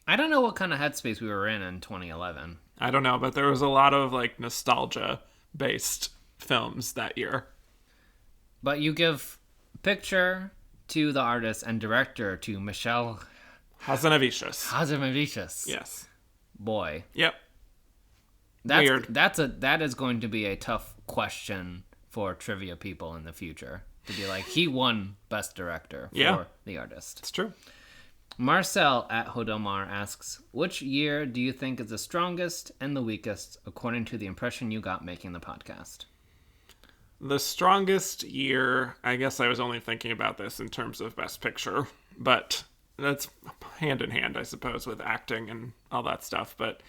I don't know what kind of headspace we were in 2011. I don't know, but there was a lot of like nostalgia-based films that year. But you give picture to the artist and director to Michelle Hazanavicius. Yes. Boy. Yep. Weird. That is going to be a tough question for trivia people in the future. To be like, he won Best Director for the artist. It's true. Marcel at Hodomar asks, which year do you think is the strongest and the weakest according to the impression you got making the podcast? The strongest year, I guess I was only thinking about this in terms of Best Picture, but that's hand in hand, I suppose, with acting and all that stuff. But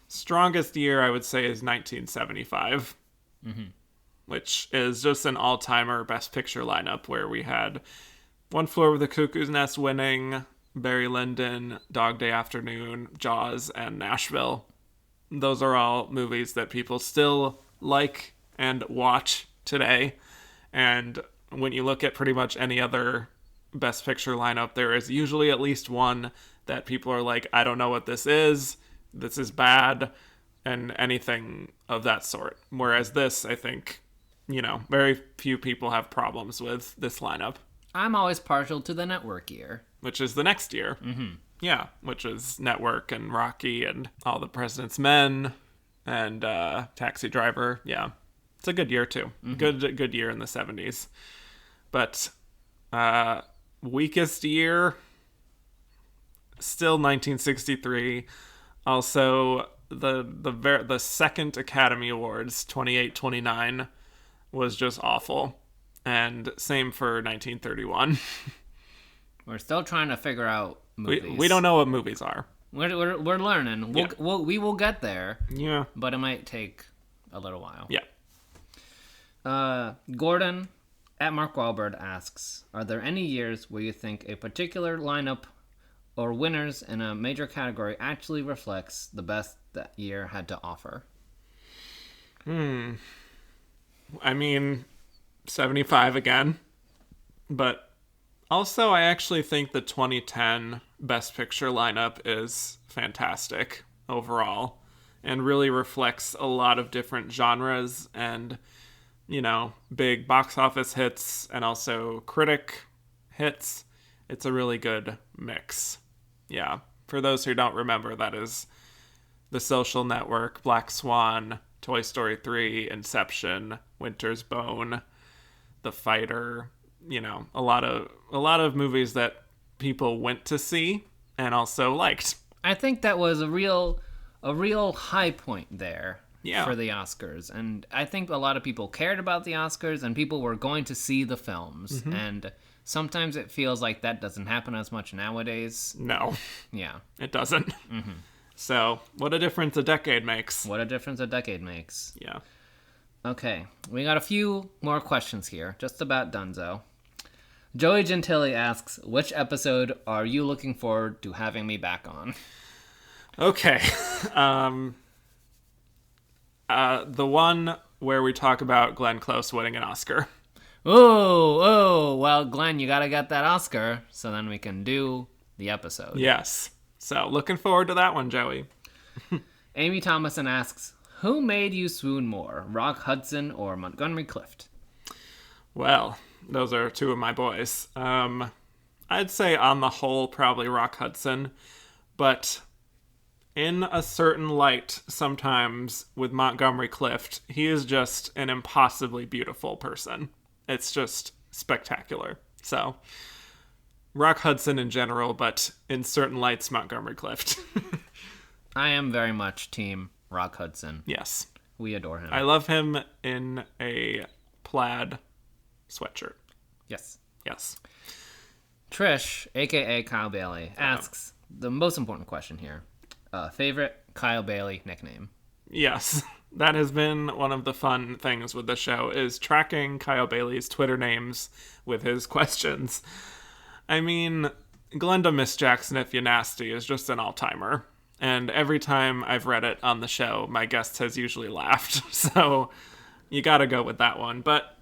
strongest year, I would say, is 1975, which is just an all-timer Best Picture lineup where we had One Flew Over the Cuckoo's Nest winning, Barry Lyndon, Dog Day Afternoon, Jaws, and Nashville. Those are all movies that people still like and watch today. And when you look at pretty much any other Best Picture lineup, there is usually at least one that people are like, I don't know what this is bad, and anything of that sort. Whereas this, I think, very few people have problems with this lineup. I'm always partial to the Network year. Which is the next year. Mm-hmm. Yeah, which is Network and Rocky and All the President's Men and Taxi Driver. Yeah, it's a good year too. Mm-hmm. Good year in the 70s. But weakest year, still 1963. Also, the second Academy Awards, 28-29, was just awful. And same for 1931. We're still trying to figure out movies. We don't know what movies are. We're learning. We will get there. Yeah. But it might take a little while. Yeah. Gordon at Mark Wahlberg asks, are there any years where you think a particular lineup or winners in a major category actually reflects the best that year had to offer? I mean, 75 again. But also, I actually think the 2010 Best Picture lineup is fantastic overall and really reflects a lot of different genres and, big box office hits and also critic hits. it's a really good mix. Yeah. For those who don't remember, that is The Social Network, Black Swan, Toy Story 3, Inception, Winter's Bone, The Fighter, a lot of movies that people went to see and also liked. I think that was a real high point there Yeah. for the Oscars. And I think a lot of people cared about the Oscars and people were going to see the films. Mm-hmm. And sometimes it feels like that doesn't happen as much nowadays. No, Yeah. it doesn't. So, what a difference a decade makes. What a difference a decade makes. Yeah. Okay, we got a few more questions here, just about Dunzo. Joey Gentili asks, which episode are you looking forward to having me back on? Okay. The one where we talk about Glenn Close winning an Oscar. Oh, well, Glenn, you gotta get that Oscar, so then we can do the episode. Yes. So, looking forward to that one, Joey. Amy Thomason asks, who made you swoon more, Rock Hudson or Montgomery Clift? Well, those are two of my boys. I'd say on the whole, probably Rock Hudson, but in a certain light, sometimes with Montgomery Clift, he is just an impossibly beautiful person. It's just spectacular. So, Rock Hudson in general, but in certain lights, Montgomery Clift. I am very much team Rock Hudson. Yes. We adore him. I love him in a plaid sweatshirt. Yes. Yes. Trish, a.k.a. Kyle Bailey, asks the most important question here. Favorite Kyle Bailey nickname? Yes. That has been one of the fun things with the show, is tracking Kyle Bailey's Twitter names with his questions. I mean, Glenda Miss Jackson If You Nasty is just an all-timer. And every time I've read it on the show, my guest has usually laughed. So you gotta go with that one. But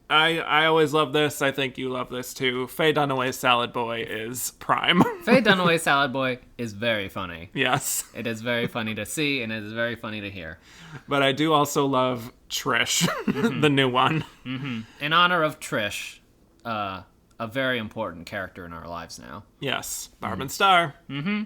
I always love this. I think you love this too. Faye Dunaway's Salad Boy is prime. Faye Dunaway's Salad Boy is very funny. Yes. It is very funny to see, and it is very funny to hear. But I do also love Trish, the new one. Mm-hmm. In honor of Trish, a very important character in our lives now. Yes. Barb and Star. Mm-hmm.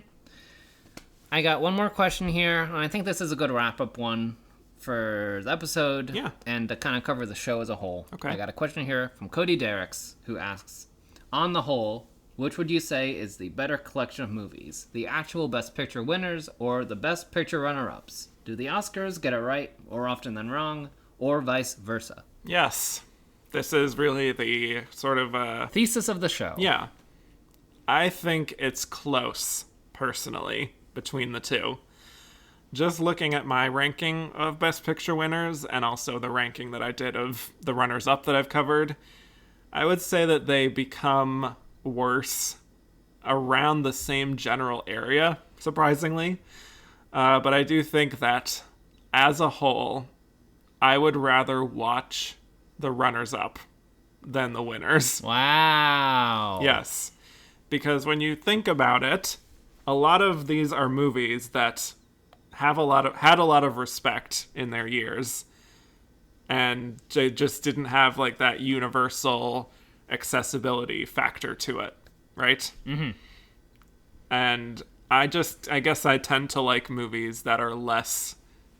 I got one more question here, and I think this is a good wrap-up one for the episode. Yeah. And to kind of cover the show as a whole. Okay. I got a question here from Cody Derricks, who asks, on the whole, which would you say is the better collection of movies? The actual Best Picture winners or the Best Picture runner-ups? Do the Oscars get it right more often than wrong, or vice versa? Yes. This is really the sort of thesis of the show. Yeah. I think it's close, personally, between the two. Just looking at my ranking of Best Picture winners and also the ranking that I did of the runners-up that I've covered, I would say that they become worse around the same general area, surprisingly. But I do think that, as a whole, I would rather watch the runners-up than the winners. Wow. Yes. Because when you think about it, a lot of these are movies that had a lot of respect in their years, and they just didn't have like that universal accessibility factor to it, right? Mm-hmm. And I guess I tend to like movies that are less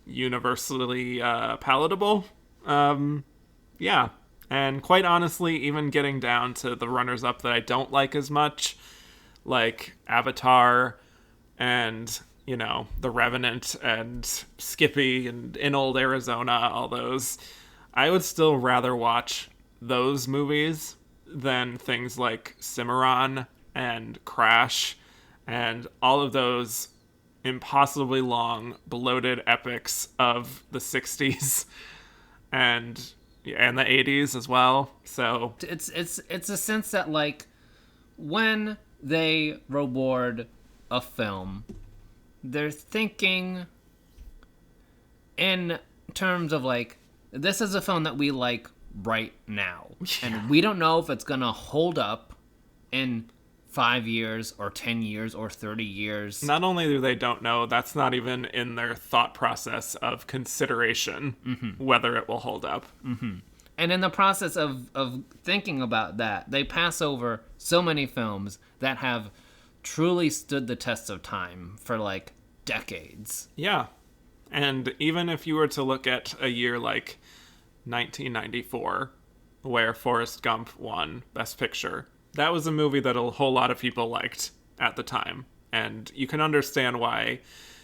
universally palatable. Yeah. And quite honestly, even getting down to the runners-up that I don't like as much, like Avatar and, The Revenant and Skippy and In Old Arizona, all those, I would still rather watch those movies than things like Cimarron and Crash and all of those impossibly long, bloated epics of the 60s and the 80s as well. So it's a sense that, like, when they reward a film, they're thinking in terms of, like, this is a film that we like right now. Yeah. And we don't know if it's gonna hold up in 5 years or 10 years or 30 years. Not only do they don't know, that's not even in their thought process of consideration, whether it will hold up. Mm-hmm. And in the process of thinking about that, they pass over so many films that have truly stood the test of time for, like, decades. Yeah. And even if you were to look at a year like 1994, where Forrest Gump won Best Picture, that was a movie that a whole lot of people liked at the time. And you can understand why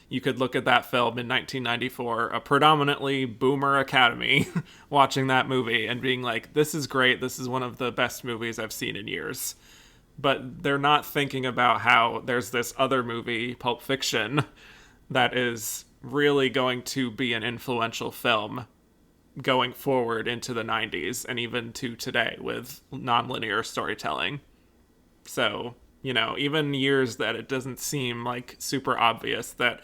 you could look at that film in 1994, a predominantly boomer academy, watching that movie and being like, this is great, this is one of the best movies I've seen in years. But they're not thinking about how there's this other movie, Pulp Fiction, that is really going to be an influential film going forward into the 90s and even to today with nonlinear storytelling. So, you know, even years that it doesn't seem like super obvious that,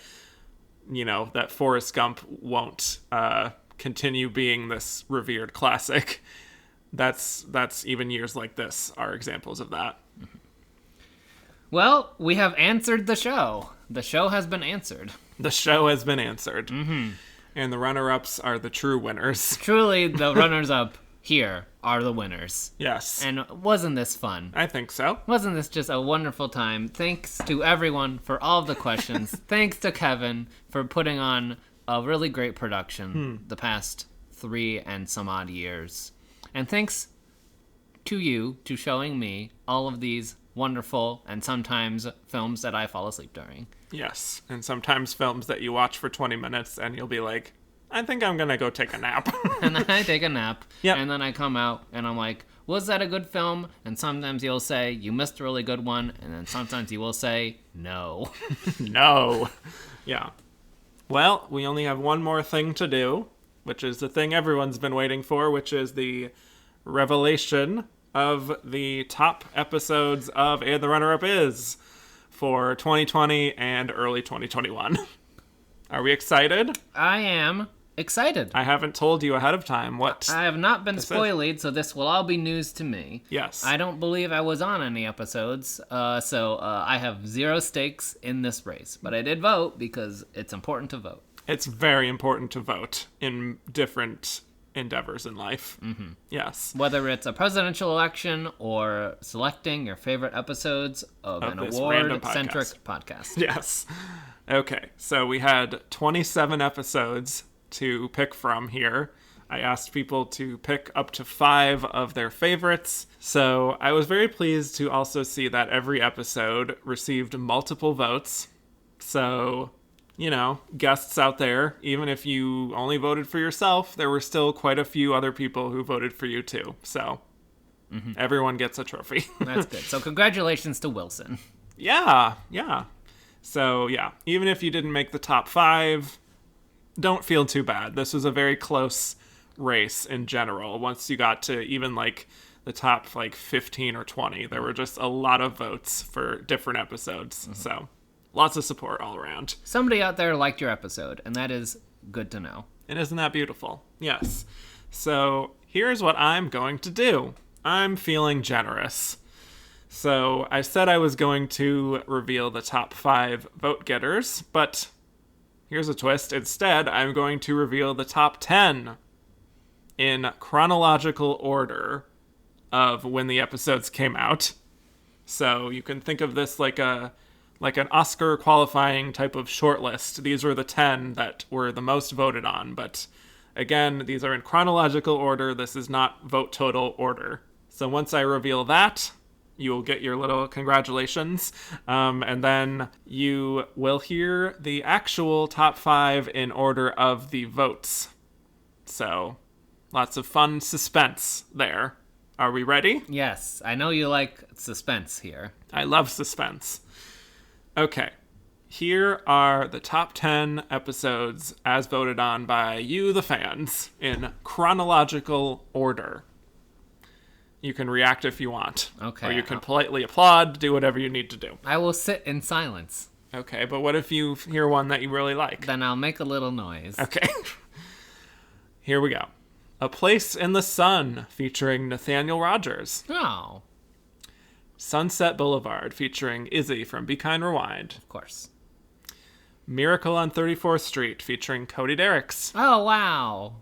you know, that Forrest Gump won't continue being this revered classic, that's even years like this are examples of that. Well, we have answered the show. The show has been answered. The show has been answered. Mm-hmm. And the runner-ups are the true winners. Truly, the runners-up here are the winners. Yes. And wasn't this fun? I think so. Wasn't this just a wonderful time? Thanks to everyone for all of the questions. Thanks to Kevin for putting on a really great production the past 3 and some odd years. And thanks to you to showing me all of these wonderful and sometimes films that I fall asleep during. Yes, and sometimes films that you watch for 20 minutes and you'll be like, I think I'm gonna go take a nap. And then I take a nap, Yep. and then I come out and I'm like, was that a good film? And sometimes you'll say, you missed a really good one, and then sometimes you will say, no. No. Yeah. Well, we only have one more thing to do, which is the thing everyone's been waiting for, which is the revelation of the top episodes of And the Runner-Up Is for 2020 and early 2021. Are we excited? I am excited. I haven't told you ahead of time what... I have not been spoiled, so this will all be news to me. Yes. I don't believe I was on any episodes, so I have 0 stakes in this race. But I did vote because it's important to vote. It's very important to vote in different endeavors in life. Mm-hmm. Yes. Whether it's a presidential election or selecting your favorite episodes of an award-centric podcast. Yes. Okay, so we had 27 episodes to pick from here. I asked people to pick up to 5 of their favorites. So I was very pleased to also see that every episode received multiple votes. So, you know, guests out there, even if you only voted for yourself, there were still quite a few other people who voted for you too. So everyone gets a trophy. That's good. So congratulations to Wilson. Yeah. So, yeah, even if you didn't make the top 5, don't feel too bad. This was a very close race in general. Once you got to even, like, the top, like, 15 or 20, there were just a lot of votes for different episodes. Mm-hmm. So, lots of support all around. Somebody out there liked your episode, and that is good to know. And isn't that beautiful? Yes. So, here's what I'm going to do. I'm feeling generous. So I said I was going to reveal the top 5 vote getters, but here's a twist. Instead, I'm going to reveal the top 10 in chronological order of when the episodes came out. So you can think of this like an Oscar qualifying type of shortlist. These were the 10 that were the most voted on, but again, these are in chronological order. This is not vote total order. So once I reveal that, you will get your little congratulations, and then you will hear the actual top 5 in order of the votes. So, lots of fun suspense there. Are we ready? Yes, I know you like suspense here. I love suspense. Okay, here are the top 10 episodes as voted on by you, the fans, in chronological order. You can react if you want. Okay. Or you can politely applaud, do whatever you need to do. I will sit in silence. Okay, but what if you hear one that you really like? Then I'll make a little noise. Okay. Here we go. A Place in the Sun, featuring Nathaniel Rogers. Oh. Sunset Boulevard, featuring Izzy from Be Kind Rewind. Of course. Miracle on 34th Street, featuring Cody Derricks. Oh, wow.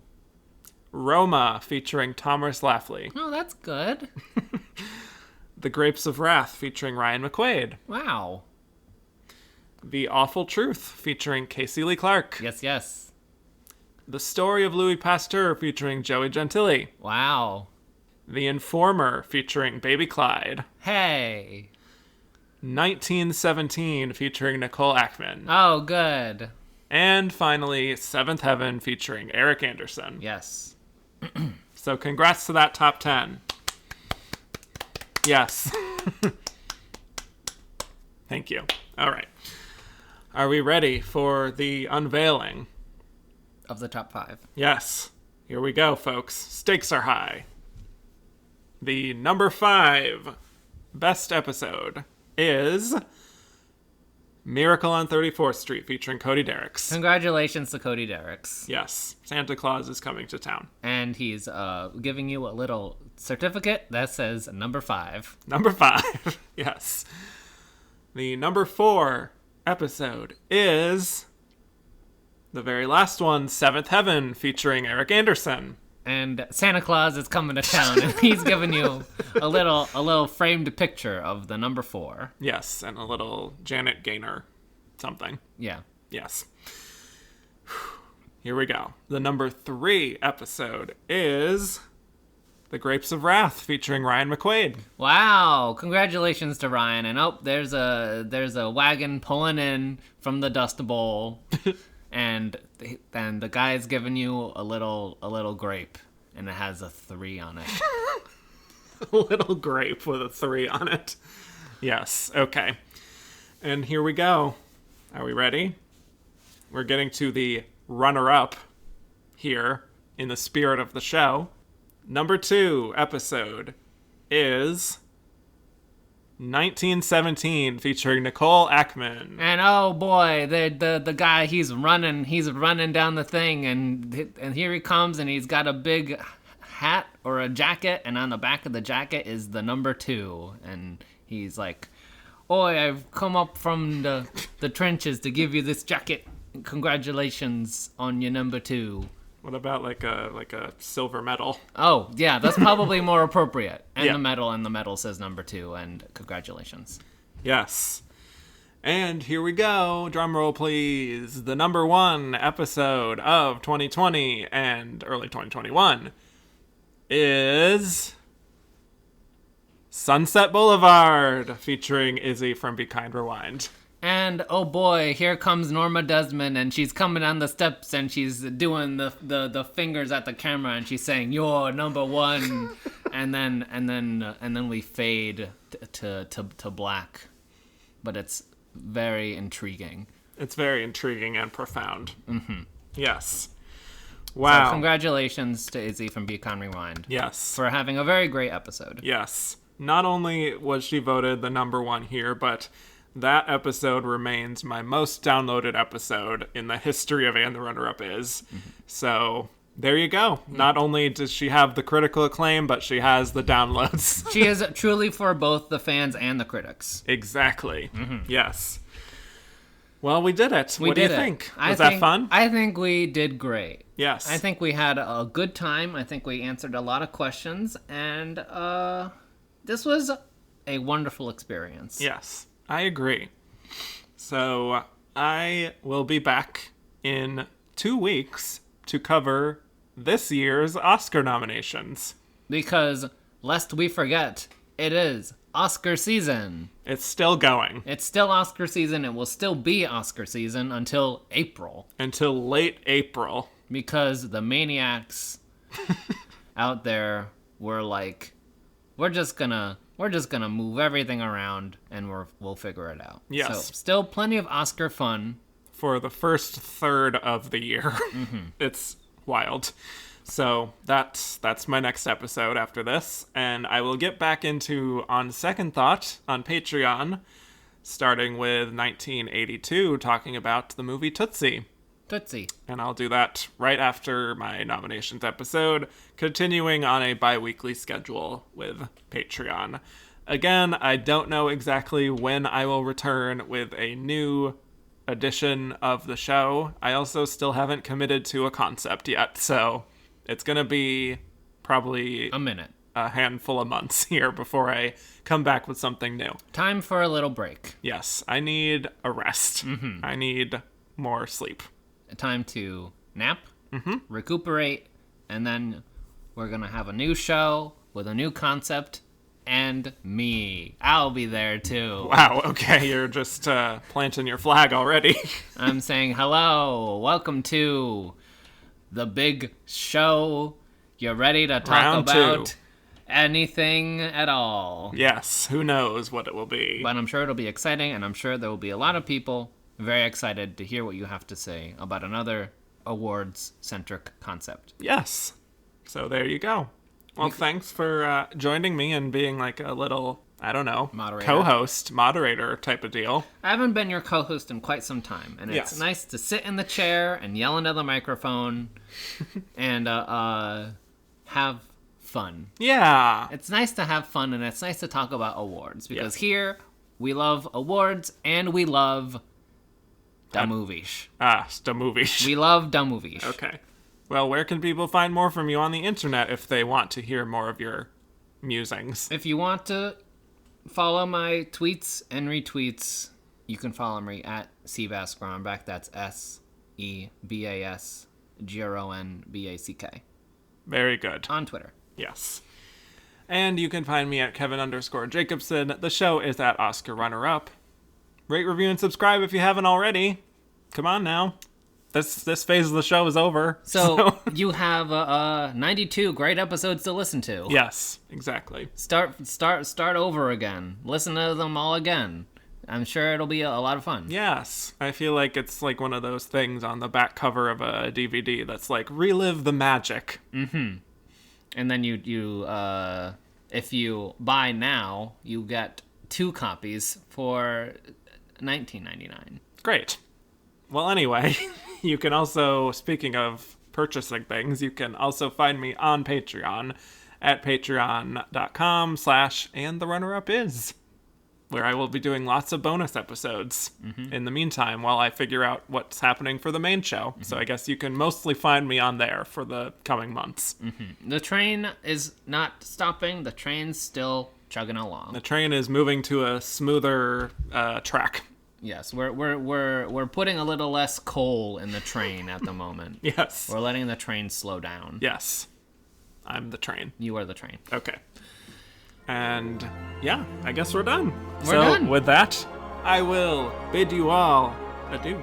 Roma featuring Thomas Lafley. Oh, that's good. The Grapes of Wrath featuring Ryan McQuaid. Wow. The Awful Truth featuring Casey Lee Clark. Yes. The Story of Louis Pasteur featuring Joey Gentili. Wow. The Informer featuring Baby Clyde. Hey. 1917 featuring Nicole Ackman. Oh, good. And finally, Seventh Heaven featuring Eric Anderson. Yes. So congrats to that top 10. Yes. Thank you. All right. Are we ready for the unveiling? Of the top 5. Yes. Here we go, folks. Stakes are high. The number 5 best episode is Miracle on 34th Street featuring Cody Derricks. Congratulations to Cody Derricks. Yes. Santa Claus is coming to town. And he's giving you a little certificate that says number 5. Number 5. Yes. The number 4 episode is the very last one, Seventh Heaven, featuring Eric Anderson. And Santa Claus is coming to town, and he's giving you a little framed picture of the number 4. Yes, and a little Janet Gaynor something. Yeah. Yes. Here we go. The number 3 episode is The Grapes of Wrath, featuring Ryan McQuaid. Wow! Congratulations to Ryan. And there's a wagon pulling in from the Dust Bowl, and the guy's giving you a little grape, and it has a 3 on it. A little grape with a 3 on it. Yes. Okay. And here we go. Are we ready? We're getting to the runner-up here in the spirit of the show. Number 2 episode is 1917 featuring Nicole Ackman. And oh boy, the guy, he's running down the thing, and here he comes, and he's got a big hat or a jacket, and on the back of the jacket is the number 2, and he's like, "Oi, I've come up from the trenches to give you this jacket. Congratulations on your number 2." What about like a silver medal? Oh, yeah, that's probably more appropriate. And Yeah. the medal says number 2, and congratulations. Yes. And here we go. Drum roll, please. The number 1 episode of 2020 and early 2021 is Sunset Boulevard, featuring Izzy from Be Kind Rewind. And oh boy, here comes Norma Desmond, and she's coming down the steps, and she's doing the fingers at the camera, and she's saying, "You're number 1," and then we fade to black, but it's very intriguing. It's very intriguing and profound. Mm-hmm. Yes. Wow. So congratulations to Izzy from Be Kind Rewind. Yes. For having a very great episode. Yes. Not only was she voted the number 1 here, but that episode remains my most downloaded episode in the history of And the Runner-Up Is. Mm-hmm. So there you go. Mm-hmm. Not only does she have the critical acclaim, but she has the downloads. She is truly for both the fans and the critics. Exactly. Mm-hmm. Yes. Well, we did it. What do you think? Was that fun? I think we did great. Yes. I think we had a good time. I think we answered a lot of questions, and this was a wonderful experience. Yes. I agree. So I will be back in 2 weeks to cover this year's Oscar nominations. Because, lest we forget, it is Oscar season. It's still going. It's still Oscar season. It will still be Oscar season until April. Until late April. Because the maniacs out there were like, we're just gonna move everything around, and we'll figure it out. Yes. So still plenty of Oscar fun for the first third of the year. Mm-hmm. It's wild. So that's my next episode after this, and I will get back into On Second Thought on Patreon, starting with 1982, talking about the movie Tootsie. And I'll do that right after my nominations episode, continuing on a bi-weekly schedule with Patreon. Again, I don't know exactly when I will return with a new edition of the show. I also still haven't committed to a concept yet, so It's going to be probably A minute. a handful of months here before I come back with something new. Time for a little break. Yes, I need a rest. Mm-hmm. I need more sleep. Time to nap, recuperate, and then we're going to have a new show with a new concept and me. I'll be there too. Wow, okay, you're just planting your flag already. I'm saying hello. Welcome to the big show. You're ready to talk Round about two. anything at all. Yes, who knows what it will be. But I'm sure it'll be exciting, and I'm sure there will be a lot of people very excited to hear what you have to say about another awards-centric concept. Yes. So there you go. Well, thanks for joining me and being like a little, I don't know, Moderator. co-host, moderator type of deal. I haven't been your co-host in quite some time, and it's Yes. nice to sit in the chair and yell into the microphone and have fun. Yeah. It's nice to have fun, and it's nice to talk about awards, because here we love awards and we love the movies. It's the movie. We love the movies. Okay. Well, where can people find more from you on the internet if they want to hear more of your musings? If you want to follow my tweets and retweets, you can follow me at Sebastian Gronback. That's SEBASGRONBACK Very good. on Twitter. Yes. And you can find me at Kevin_Jacobson. The show is at Oscar Runner Up. Rate, review, and subscribe if you haven't already. Come on now. This phase of the show is over. So you have 92 great episodes to listen to. Yes, exactly. Start over again. Listen to them all again. I'm sure it'll be a lot of fun. Yes. I feel like it's like one of those things on the back cover of a DVD that's like, relive the magic. Mm-hmm. And then you if you buy now, you get 2 copies for $19.99. Great. Well, anyway, you can also, speaking of purchasing things, you can also find me on Patreon at patreon.com/andtherunnerup.is, where I will be doing lots of bonus episodes in the meantime while I figure out what's happening for the main show. So I guess you can mostly find me on there for the coming months. The train is not stopping. The train's still chugging along. The train is moving to a smoother track. Yes, we're putting a little less coal in the train at the moment. Yes. We're letting the train slow down. Yes. I'm the train. You are the train. Okay. And yeah, I guess we're done. We're done. With that, I will bid you all adieu.